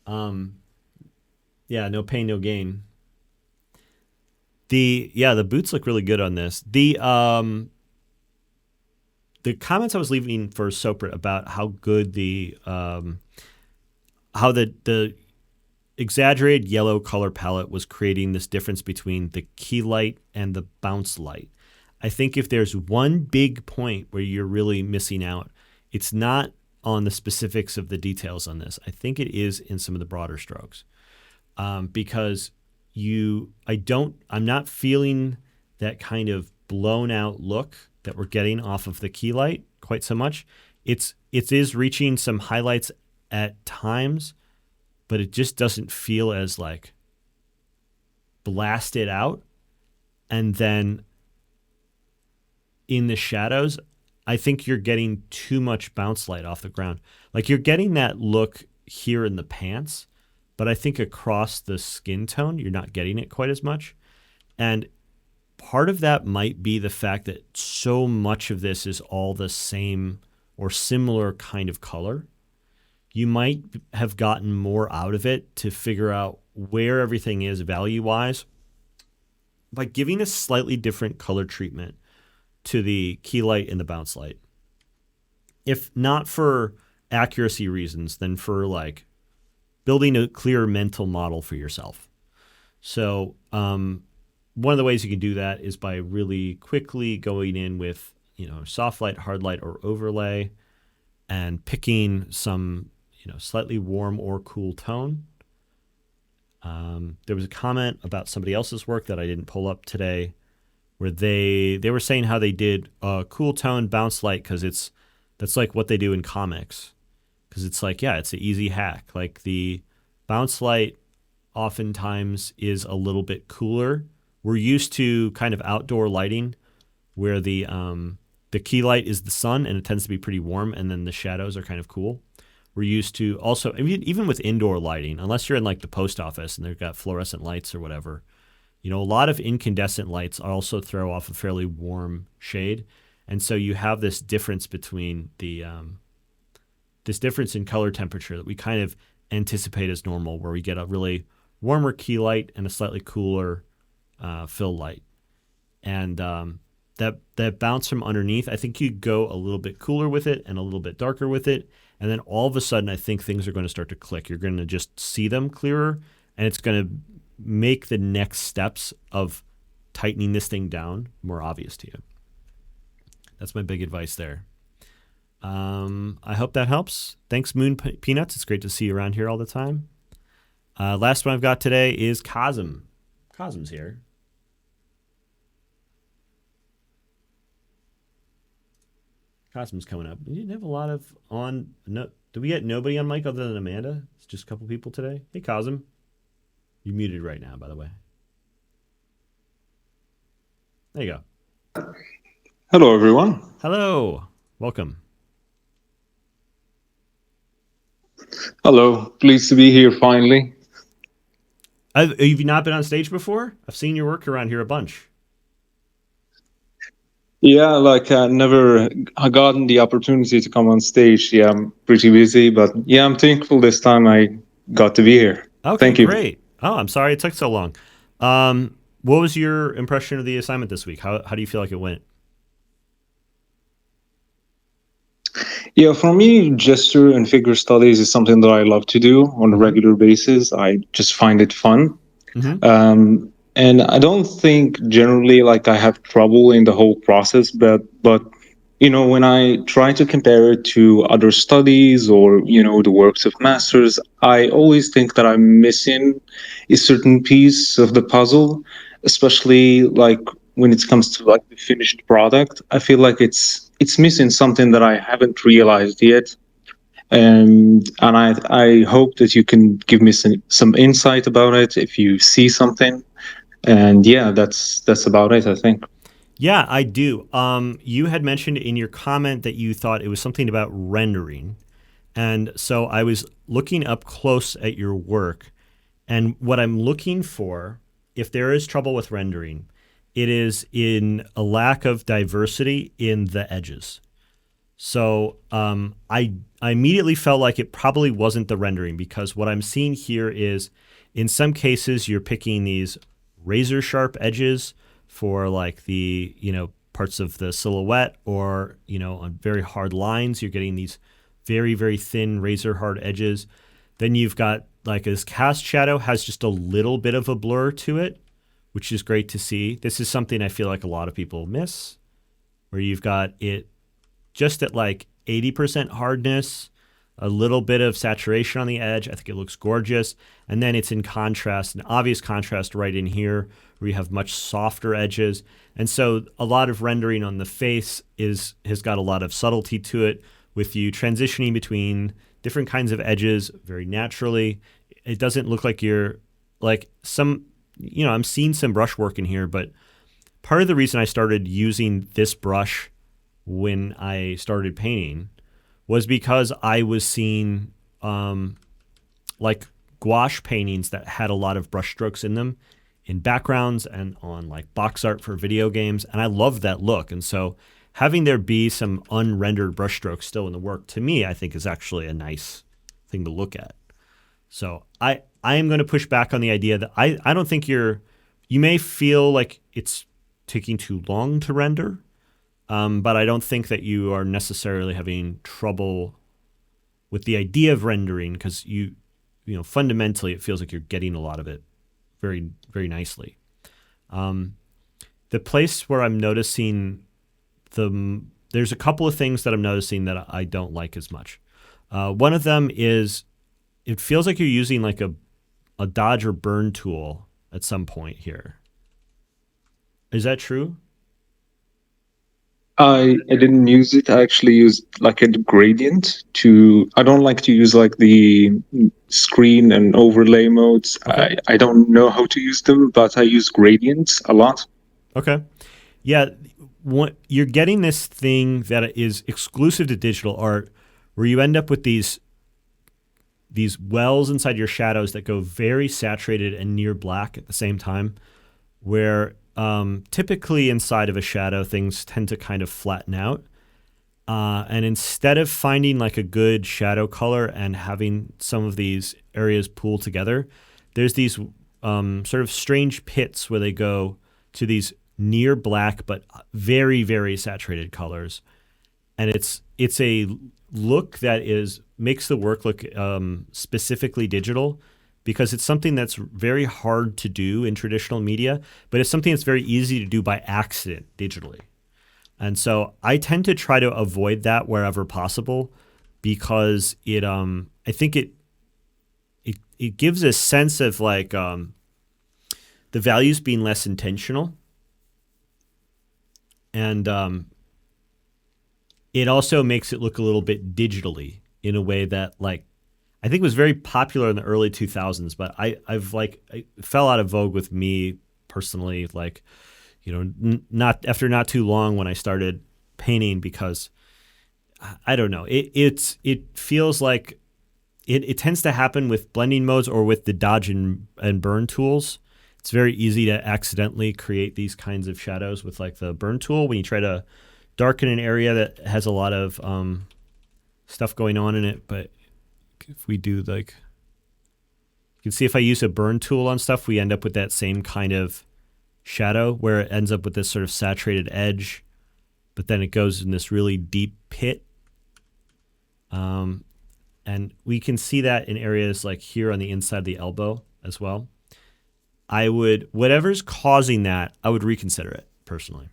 Yeah, no pain, no gain. The boots look really good on this. The comments I was leaving for Soprit about how good the exaggerated yellow color palette was creating this difference between the key light and the bounce light. I think if there's one big point where you're really missing out, it's not on the specifics of the details on this. I think it is in some of the broader strokes, because I'm not feeling that kind of blown out look that we're getting off of the key light quite so much. It is reaching some highlights at times, but it just doesn't feel as like blasted out. And then in the shadows, I think you're getting too much bounce light off the ground. Like you're getting that look here in the pants, but I think across the skin tone, you're not getting it quite as much. And part of that might be the fact that so much of this is all the same or similar kind of color, you might have gotten more out of it to figure out where everything is value-wise by giving a slightly different color treatment to the key light and the bounce light. If not for accuracy reasons, then for like building a clear mental model for yourself. So one of the ways you can do that is by really quickly going in with, soft light, hard light, or overlay, and picking some, slightly warm or cool tone. There was a comment about somebody else's work that I didn't pull up today, where they were saying how they did a cool tone bounce light because that's like what they do in comics. Because it's like, yeah, it's an easy hack. Like the bounce light oftentimes is a little bit cooler. We're used to kind of outdoor lighting where the key light is the sun and it tends to be pretty warm, and then the shadows are kind of cool. We're used to also, even with indoor lighting, unless you're in like the post office and they've got fluorescent lights or whatever, a lot of incandescent lights also throw off a fairly warm shade. And so you have this difference between this difference in color temperature that we kind of anticipate as normal, where we get a really warmer key light and a slightly cooler fill light. And that bounce from underneath, I think you go a little bit cooler with it and a little bit darker with it. And then all of a sudden, I think things are going to start to click. You're going to just see them clearer, and it's going to make the next steps of tightening this thing down more obvious to you. That's my big advice there. I hope that helps. Thanks, Moon Peanuts. It's great to see you around here all the time. Last one I've got today is Cosm. Cosm's here. Cosm's coming up. You didn't have a lot of on. No, did we get nobody on mic other than Amanda? It's just a couple people today. Hey, Cosm. You're muted right now, by the way. There you go. Hello, everyone. Hello. Welcome. Hello. Pleased to be here finally. Have you not been on stage before? I've seen your work around here a bunch. Yeah, never gotten the opportunity to come on stage. Yeah, I'm pretty busy, but yeah, I'm thankful this time I got to be here. Okay, Thank you. Great. Oh, I'm sorry it took so long. What was your impression of the assignment this week? How do you feel like it went? Yeah, for me, gesture and figure studies is something that I love to do on a regular basis. I just find it fun. Mm-hmm. And I don't think generally I have trouble in the whole process, but when I try to compare it to other studies or the works of masters, I always think that I'm missing a certain piece of the puzzle, especially when it comes to the finished product. I feel like it's missing something that I haven't realized yet. And I hope that you can give me some insight about it if you see something. And yeah, that's about it, I think. Yeah, I do. You had mentioned in your comment that you thought it was something about rendering. And so I was looking up close at your work. And what I'm looking for, if there is trouble with rendering, it is in a lack of diversity in the edges. So I immediately felt like it probably wasn't the rendering, because what I'm seeing here is in some cases you're picking these razor sharp edges for the parts of the silhouette, or on very hard lines you're getting these very, very thin razor hard edges. Then you've got this cast shadow has just a little bit of a blur to it, which is great to see. This is something I feel like a lot of people miss, where you've got it just at 80% hardness, a little bit of saturation on the edge. I think it looks gorgeous. And then it's in contrast, an obvious contrast right in here, where you have much softer edges. And so a lot of rendering on the face has got a lot of subtlety to it, with you transitioning between different kinds of edges very naturally. It doesn't look like you're I'm seeing some brush work in here, but part of the reason I started using this brush when I started painting was because I was seeing gouache paintings that had a lot of brush strokes in them in backgrounds and on box art for video games. And I loved that look. And so having there be some unrendered brushstrokes still in the work, to me, I think is actually a nice thing to look at. So I am going to push back on the idea that I don't think you may feel like it's taking too long to render, but I don't think that you are necessarily having trouble with the idea of rendering, because fundamentally it feels like you're getting a lot of it very, very nicely. The place where I'm noticing there's a couple of things that I'm noticing that I don't like as much. One of them is it feels like you're using like a dodge or burn tool at some point here. Is that true? I didn't use it. I actually used like a gradient I don't like to use like the screen and overlay modes. Okay. I don't know how to use them, but I use gradients a lot. Okay. Yeah. You're getting this thing that is exclusive to digital art, where you end up with these wells inside your shadows that go very saturated and near black at the same time, where typically inside of a shadow, things tend to kind of flatten out. And instead of finding like a good shadow color and having some of these areas pool together, there's these sort of strange pits where they go to these near black but very, very saturated colors. And it's a look that makes the work look specifically digital, because it's something that's very hard to do in traditional media, but it's something that's very easy to do by accident digitally. And so I tend to try to avoid that wherever possible, because I think it gives a sense of like the values being less intentional. And it also makes it look a little bit digitally in a way that like I think was very popular in the early 2000s, but it fell out of vogue with me personally, like, not after too long when I started painting, because I don't know, it feels like it tends to happen with blending modes or with the dodge and burn tools. It's very easy to accidentally create these kinds of shadows with like the burn tool when you try to darken an area that has a lot of stuff going on in it. But if we do like, you can see if I use a burn tool on stuff, we end up with that same kind of shadow where it ends up with this sort of saturated edge, but then it goes in this really deep pit. And we can see that in areas like here on the inside of the elbow as well. Whatever's causing that, I would reconsider it personally.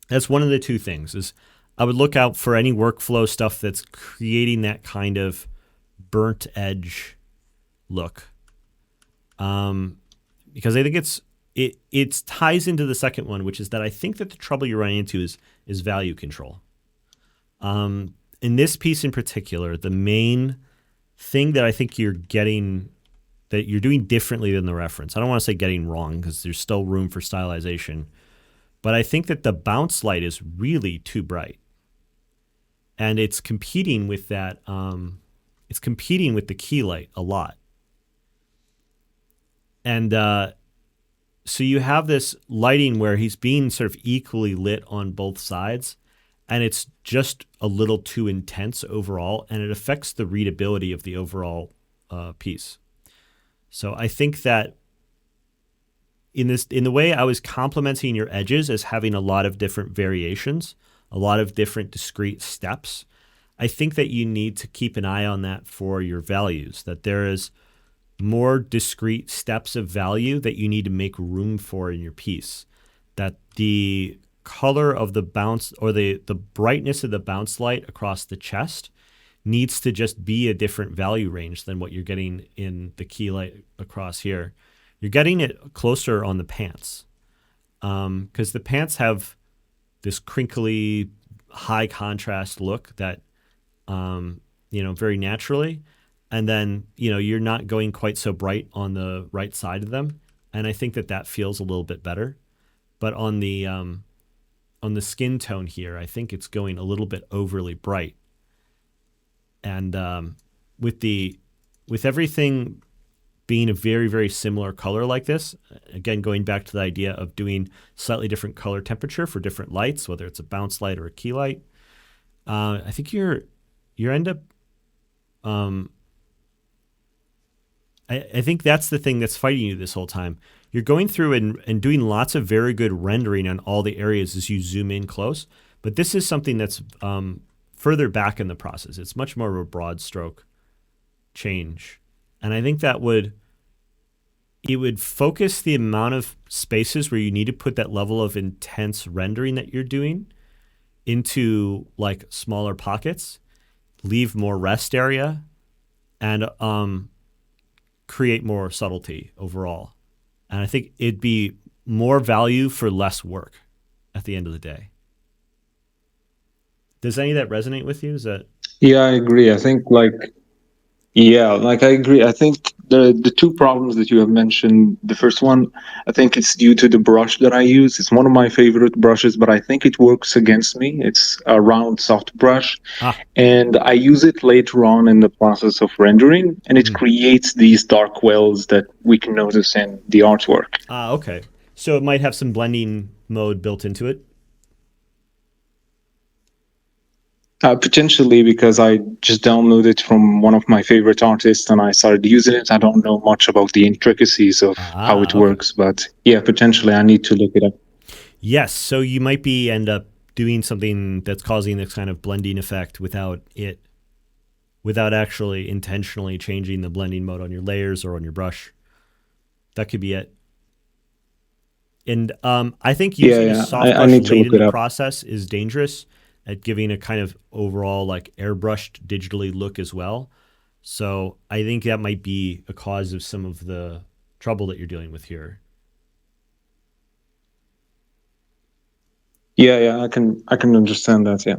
That's one of the two things, is I would look out for any workflow stuff that's creating that kind of burnt edge look. Because I think it ties into the second one, which is that I think that the trouble you're running into is value control. In this piece in particular, the main thing that I think you're getting, that you're doing differently than the reference, I don't want to say getting wrong because there's still room for stylization, but I think that the bounce light is really too bright. And it's competing with that, it's competing with the key light a lot. And so you have this lighting where he's being sort of equally lit on both sides, and it's just a little too intense overall, and it affects the readability of the overall piece. So I think that in the way I was complimenting your edges as having a lot of different variations, a lot of different discrete steps, I think that you need to keep an eye on that for your values, that there is more discrete steps of value that you need to make room for in your piece, that the color of the bounce or the brightness of the bounce light across the chest needs to just be a different value range than what you're getting in the key light across here. You're getting it closer on the pants, because the pants have this crinkly, high contrast look that, very naturally. And then, you're not going quite so bright on the right side of them. And I think that feels a little bit better. But on the skin tone here, I think it's going a little bit overly bright. And with everything being a very, very similar color like this. Again, going back to the idea of doing slightly different color temperature for different lights, whether it's a bounce light or a key light. I think you end up. I think that's the thing that's fighting you this whole time. You're going through and doing lots of very good rendering on all the areas as you zoom in close. But this is something that's further back in the process. It's much more of a broad stroke change. And I think that it would focus the amount of spaces where you need to put that level of intense rendering that you're doing into like smaller pockets, leave more rest area, and create more subtlety overall. And I think it'd be more value for less work at the end of the day. Does any of that resonate with you? Is that? Yeah, I agree. I think I agree. I think the two problems that you have mentioned, the first one, I think it's due to the brush that I use. It's one of my favorite brushes, but I think it works against me. It's a round soft brush, and I use it later on in the process of rendering, and it creates these dark wells that we can notice in the artwork. Okay. So it might have some blending mode built into it. Potentially, because I just downloaded it from one of my favorite artists and I started using it. I don't know much about the intricacies of how it works, but yeah, potentially I need to look it up. Yes, so you might end up doing something that's causing this kind of blending effect without actually intentionally changing the blending mode on your layers or on your brush. That could be it. And I think using a soft brush late in the process is dangerous at giving a kind of overall like airbrushed digitally look as well. So I think that might be a cause of some of the trouble that you're dealing with here. Yeah, I can understand that, yeah.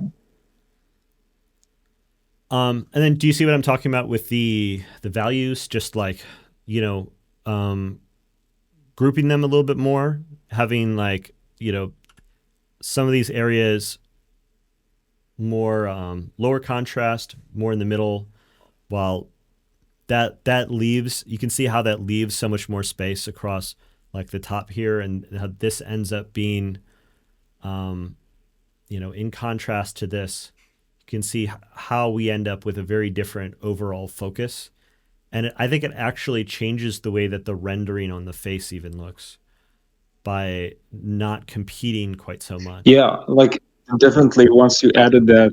And then do you see what I'm talking about with the values? Just like, grouping them a little bit more, having like, some of these areas more lower contrast, more in the middle, while that leaves, you can see how that leaves so much more space across like the top here, and how this ends up being, in contrast to this, you can see how we end up with a very different overall focus. And I think it actually changes the way that the rendering on the face even looks by not competing quite so much. Yeah, like definitely once you added that,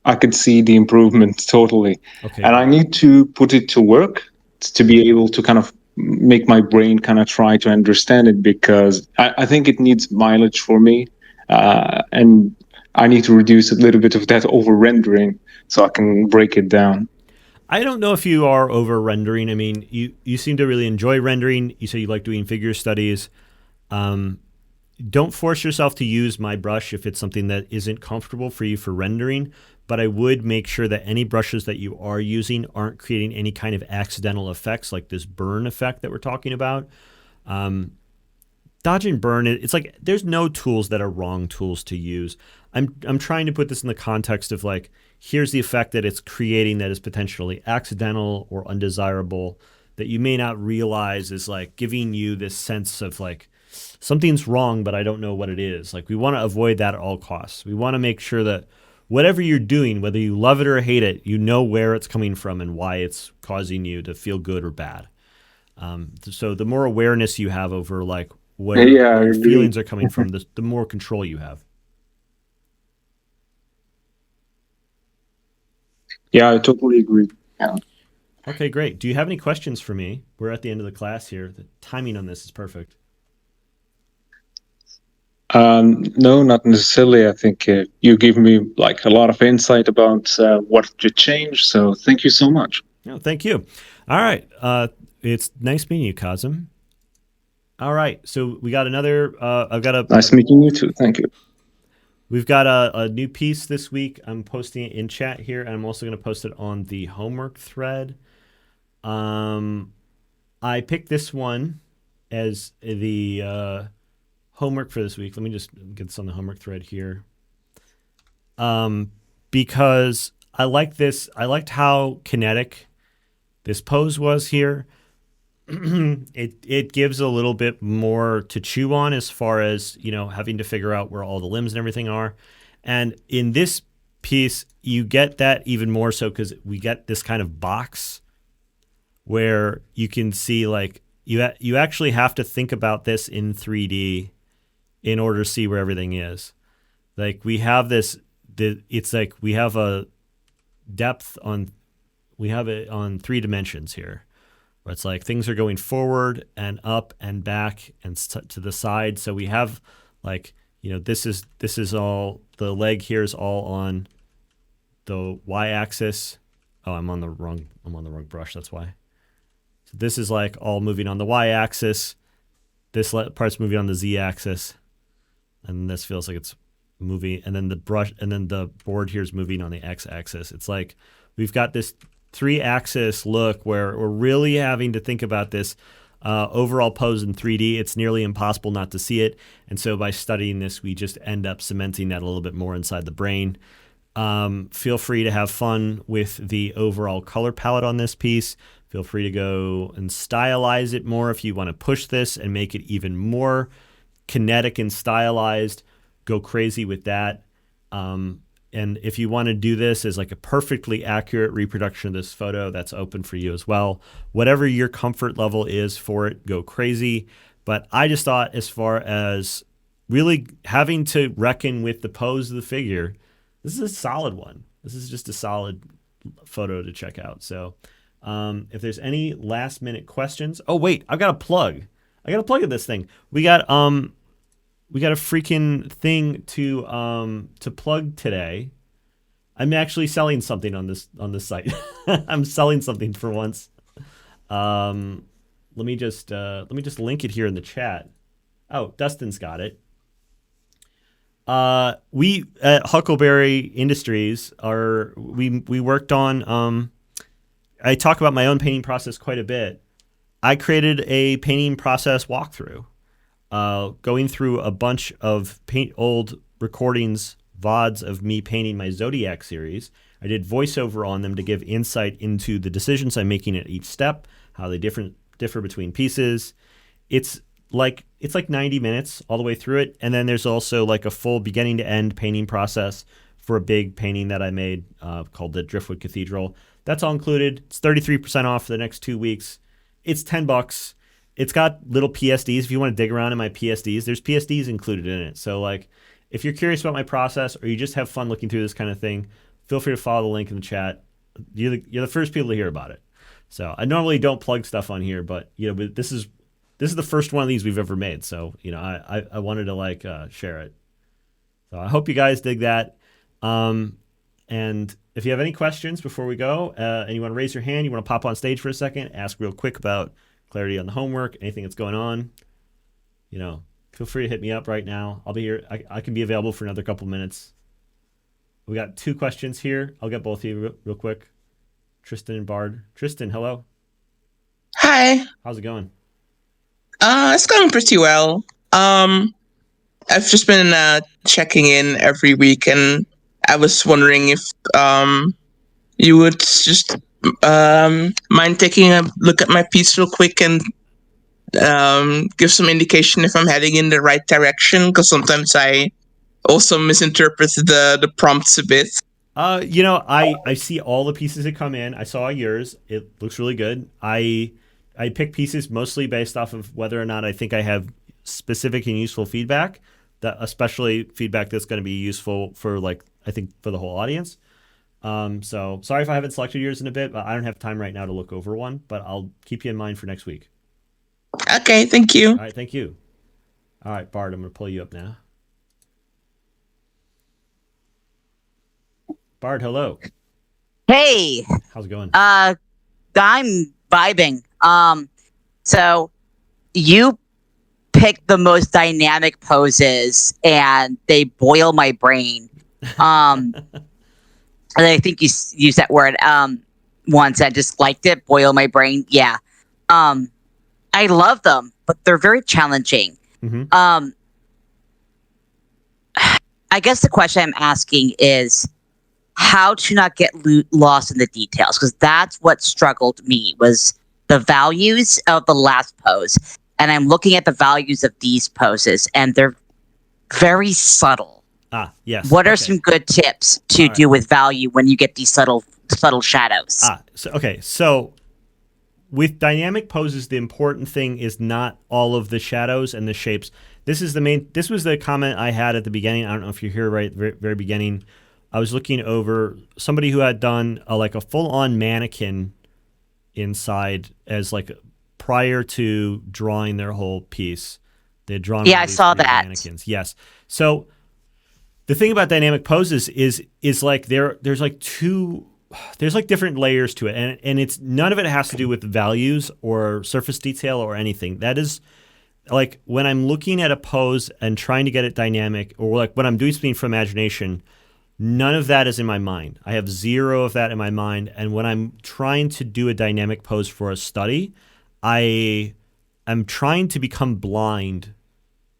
I could see the improvement totally. Okay. And I need to put it to work to be able to kind of make my brain kind of try to understand it, because I think it needs mileage for me. And I need to reduce a little bit of that over rendering so I can break it down. I don't know if you are over rendering. I mean, you seem to really enjoy rendering. You say you like doing figure studies. Don't force yourself to use my brush if it's something that isn't comfortable for you for rendering, but I would make sure that any brushes that you are using aren't creating any kind of accidental effects like this burn effect that we're talking about. Dodge and burn, it's like there's no tools that are wrong tools to use. I'm trying to put this in the context of like, here's the effect that it's creating that is potentially accidental or undesirable that you may not realize is like giving you this sense of like, something's wrong, but I don't know what it is. Like, we want to avoid that at all costs. We want to make sure that whatever you're doing, whether you love it or hate it, you know where it's coming from and why it's causing you to feel good or bad. So the more awareness you have over like where your feelings are coming from, the more control you have. Yeah, I totally agree. Yeah. Okay, great. Do you have any questions for me? We're at the end of the class here. The timing on this is perfect. No, not necessarily. I think you give me like a lot of insight about what to change. So thank you so much. No, thank you. All right. It's nice meeting you, Kazim. All right. So we got another, nice meeting you too. Thank you. We've got a new piece this week. I'm posting it in chat here, and I'm also going to post it on the homework thread. I picked this one as the homework for this week. Let me just get this on the homework thread here. Because I like this. I liked how kinetic this pose was here. it gives a little bit more to chew on as far as, having to figure out where all the limbs and everything are. And in this piece, you get that even more so because we get this kind of box where you can see, like, you actually have to think about this in 3D in order to see where everything is. Like, we have it's like we have a depth we have it on 3 dimensions here, where it's like things are going forward and up and back and to the side. So we have, like, this is all, the leg here is all on the y-axis. Oh, I'm on the wrong brush. That's why. So this is like all moving on the y-axis. This part's moving on the z-axis, and this feels like it's moving. And then the board here is moving on the x-axis. It's like we've got this 3-axis look where we're really having to think about this overall pose in 3D. It's nearly impossible not to see it. And so by studying this, we just end up cementing that a little bit more inside the brain. Feel free to have fun with the overall color palette on this piece. Feel free to go and stylize it more if you want to push this and make it even more kinetic and stylized. Go crazy with that. And if you want to do this as like a perfectly accurate reproduction of this photo, that's open for you as well. Whatever your comfort level is for it, go crazy. But I just thought, as far as really having to reckon with the pose of the figure, this is a solid one. This is just a solid photo to check out. So if there's any last minute questions. Oh, wait, I've got a plug. I got a plug of this thing. We got a freaking thing to plug today. I'm actually selling something on this site. I'm selling something for once. Let me just link it here in the chat. Oh, Dustin's got it. We at Huckleberry Industries we worked on. I talk about my own painting process quite a bit. I created a painting process walkthrough. Going through a bunch of old recordings, VODs of me painting my Zodiac series. I did voiceover on them to give insight into the decisions I'm making at each step, how they differ between pieces. It's like 90 minutes all the way through it. And then there's also like a full beginning to end painting process for a big painting that I made called the Driftwood Cathedral. That's all included. It's 33% off for the next 2 weeks. It's $10. It's got little PSDs. If you want to dig around in my PSDs, there's PSDs included in it. So, like, if you're curious about my process or you just have fun looking through this kind of thing, feel free to follow the link in the chat. You're the first people to hear about it. So I normally don't plug stuff on here, but but this is the first one of these we've ever made. So I wanted to share it. So I hope you guys dig that. And if you have any questions before we go, and you want to raise your hand, you want to pop on stage for a second, ask real quick about clarity on the homework, anything that's going on, feel free to hit me up right now. I'll be here. I can be available for another couple minutes. We got 2 questions here. I'll get both of you real quick. Tristan and Bard. Tristan, hello. Hi. How's it going? It's going pretty well. I've just been checking in every week, and I was wondering if you would just mind taking a look at my piece real quick and give some indication if I'm heading in the right direction, because sometimes I also misinterpret the prompts a bit. I see all the pieces that come in. I saw yours. It looks really good. I pick pieces mostly based off of whether or not I think I have specific and useful feedback, that especially feedback that's going to be useful for, like, I think for the whole audience. So sorry if I haven't selected yours in a bit, but I don't have time right now to look over one, but I'll keep you in mind for next week. Okay, thank you. All right, thank you. All right, Bart, I'm going to pull you up now. Bard, hello. Hey. How's it going? I'm vibing. So you pick the most dynamic poses and they boil my brain. And I think you used that word once. I just liked it. Boil my brain. Yeah. I love them, but they're very challenging. Mm-hmm. I guess the question I'm asking is how to not get lost in the details, because that's what struggled me, was the values of the last pose, and I'm looking at the values of these poses, and they're very subtle. Yes. What are Okay. some good tips to All right. do with value when you get these subtle shadows? So with dynamic poses, the important thing is not all of the shadows and the shapes. This was the comment I had at the beginning. I don't know if you're here right at the very, very beginning. I was looking over somebody who had done a full-on mannequin inside as like prior to drawing their whole piece. They had drawn. Yeah, one I of these saw 3D that. mannequins. Yes. So the thing about dynamic poses is like there's like different layers to it, and it's none of it has to do with values or surface detail or anything. That is like when I'm looking at a pose and trying to get it dynamic, or like when I'm doing something from imagination, none of that is in my mind. I have zero of that in my mind. And when I'm trying to do a dynamic pose for a study, I am trying to become blind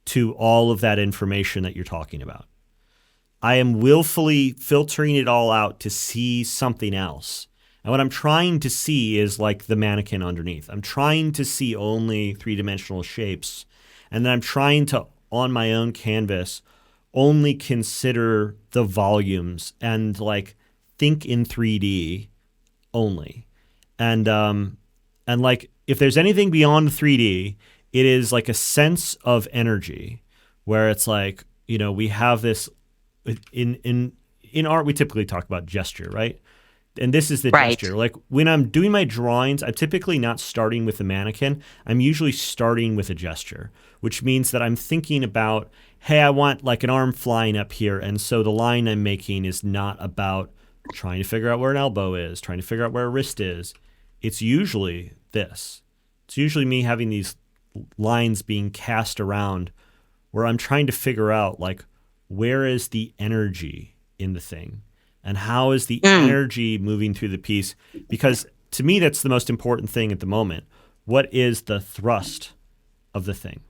to all of that information that you're talking about. I am willfully filtering it all out to see something else. And what I'm trying to see is like the mannequin underneath. I'm trying to see only three-dimensional shapes. And then I'm trying to, on my own canvas, only consider the volumes and like think in 3D only. And like if there's anything beyond 3D, it is like a sense of energy where it's like, we have this in art, we typically talk about gesture, right? And this is the Right. gesture. Like when I'm doing my drawings, I'm typically not starting with the mannequin. I'm usually starting with a gesture, which means that I'm thinking about, hey, I want like an arm flying up here. And so the line I'm making is not about trying to figure out where an elbow is, trying to figure out where a wrist is. It's usually this. It's usually me having these lines being cast around where I'm trying to figure out like, where is the energy in the thing? And how is the energy moving through the piece? Because to me, that's the most important thing at the moment. What is the thrust of the thing?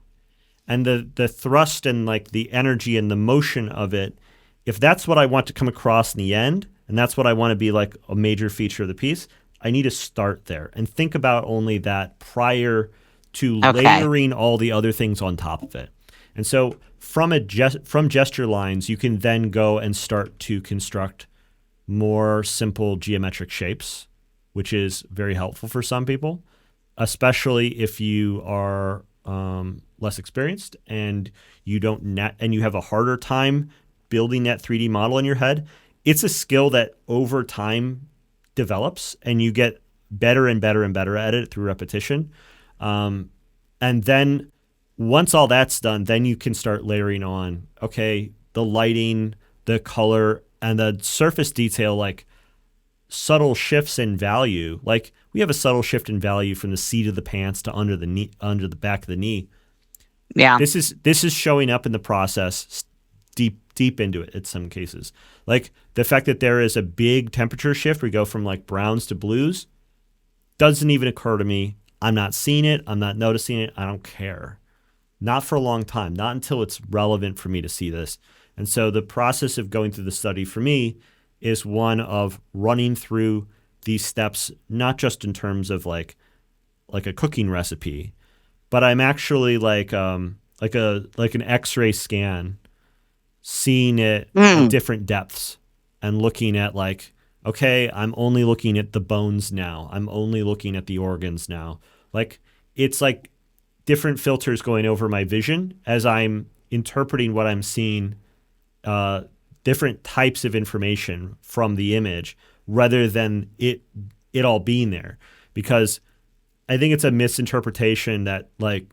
And the thrust and like the energy and the motion of it, if that's what I want to come across in the end, and that's what I want to be like a major feature of the piece, I need to start there and think about only that prior to layering all the other things on top of it. And so from gesture lines, you can then go and start to construct more simple geometric shapes, which is very helpful for some people, especially if you are less experienced and you have a harder time building that 3D model in your head. It's a skill that over time develops, and you get better and better and better at it through repetition. And then once all that's done, then you can start layering on, okay, the lighting, the color, and the surface detail, like subtle shifts in value. Like we have a subtle shift in value from the seat of the pants to under the knee, under the back of the knee. Yeah. This is showing up in the process deep into it in some cases. Like the fact that there is a big temperature shift, we go from like browns to blues, doesn't even occur to me. I'm not seeing it. I'm not noticing it. I don't care. Not for a long time, not until it's relevant for me to see this. And so the process of going through the study for me is one of running through these steps, not just in terms of like a cooking recipe, but I'm actually like an X-ray scan, seeing it at different depths and looking at like, okay, I'm only looking at the bones now. I'm only looking at the organs now. Like it's like different filters going over my vision as I'm interpreting what I'm seeing, different types of information from the image rather than it all being there. Because I think it's a misinterpretation that like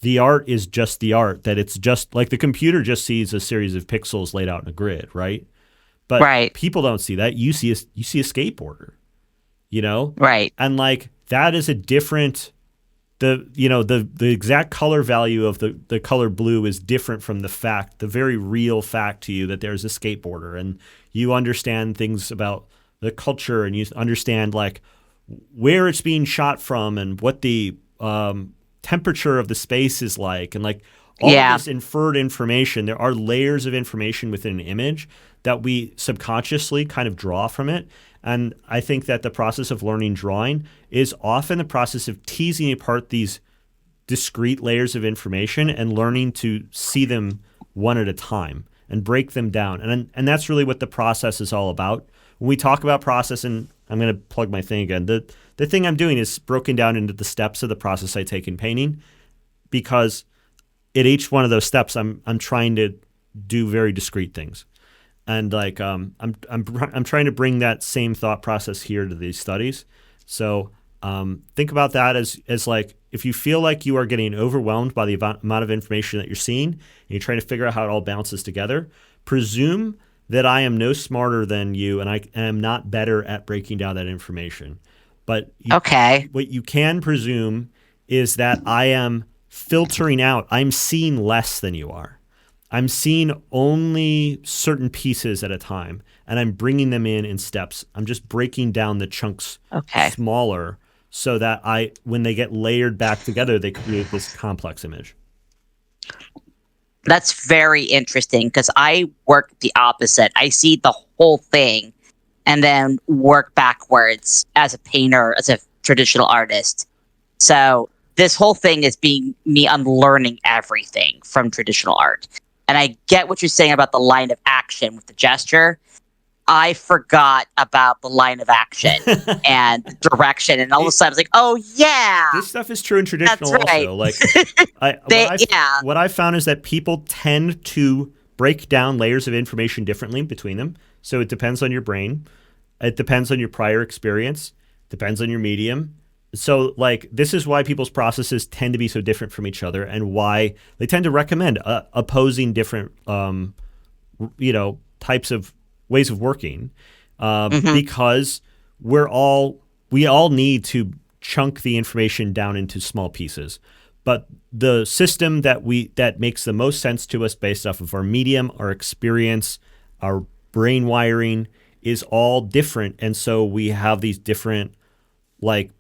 the art is just the art, that it's just like the computer just sees a series of pixels laid out in a grid, right? But people don't see that. You see a skateboarder, Right. And like that is a different, the exact color value of the color blue is different from the very real fact to you that there's a skateboarder, and you understand things about the culture, and you understand like where it's being shot from and what the temperature of the space is like, and like all of this inferred information. There are layers of information within an image that we subconsciously kind of draw from it. And I think that the process of learning drawing is often the process of teasing apart these discrete layers of information and learning to see them one at a time and break them down. And that's really what the process is all about. When we talk about process, and I'm going to plug my thing again, the thing I'm doing is broken down into the steps of the process I take in painting, because at each one of those steps, I'm trying to do very discrete things. And like I'm trying to bring that same thought process here to these studies. So think about that as like, if you feel like you are getting overwhelmed by the amount of information that you're seeing, and you're trying to figure out how it all bounces together, presume that I am no smarter than you, and I am not better at breaking down that information. But what you can presume is that I am filtering out. I'm seeing less than you are. I'm seeing only certain pieces at a time, and I'm bringing them in steps. I'm just breaking down the chunks smaller, so that when they get layered back together, they create this complex image. That's very interesting, because I work the opposite. I see the whole thing and then work backwards as a painter, as a traditional artist. So this whole thing is being me unlearning everything from traditional art. And I get what you're saying about the line of action with the gesture. I forgot about the line of action and direction, and all of a sudden I was like, "Oh yeah, this stuff is true in traditional that's right." also. Like, what I found is that people tend to break down layers of information differently between them. So it depends on your brain, it depends on your prior experience, depends on your medium. So like, this is why people's processes tend to be so different from each other, and why they tend to recommend opposing different, types of ways of working, because we all need to chunk the information down into small pieces. But the system that makes the most sense to us based off of our medium, our experience, our brain wiring is all different. And so we have these different like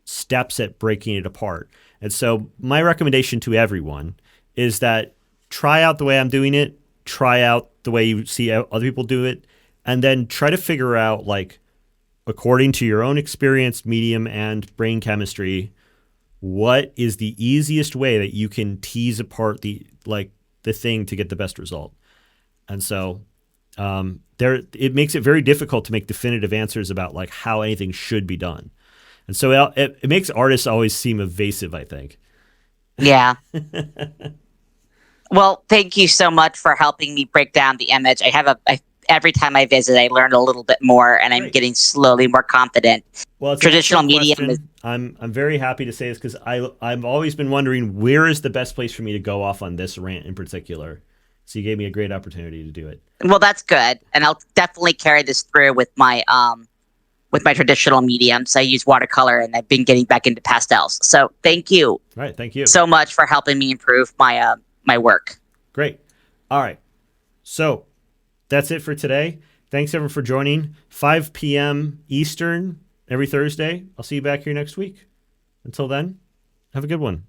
steps at breaking it apart. And so my recommendation to everyone is that try out the way I'm doing it, try out the way you see other people do it, and then try to figure out, like, according to your own experience, medium, and brain chemistry, what is the easiest way that you can tease apart the thing to get the best result. And so it makes it very difficult to make definitive answers about like how anything should be done. And so it makes artists always seem evasive, I think. Yeah. Well, thank you so much for helping me break down the image. Every time I visit, I learn a little bit more, and I'm getting slowly more confident. Well, it's traditional medium is. I'm very happy to say this, because I've always been wondering, where is the best place for me to go off on this rant in particular. So you gave me a great opportunity to do it. Well, that's good, and I'll definitely carry this through with my traditional mediums. I use watercolor, and I've been getting back into pastels. So thank you. All right, thank you so much for helping me improve my my work. Great. All right. So that's it for today. Thanks everyone for joining. 5 p.m. Eastern every Thursday. I'll see you back here next week. Until then, have a good one.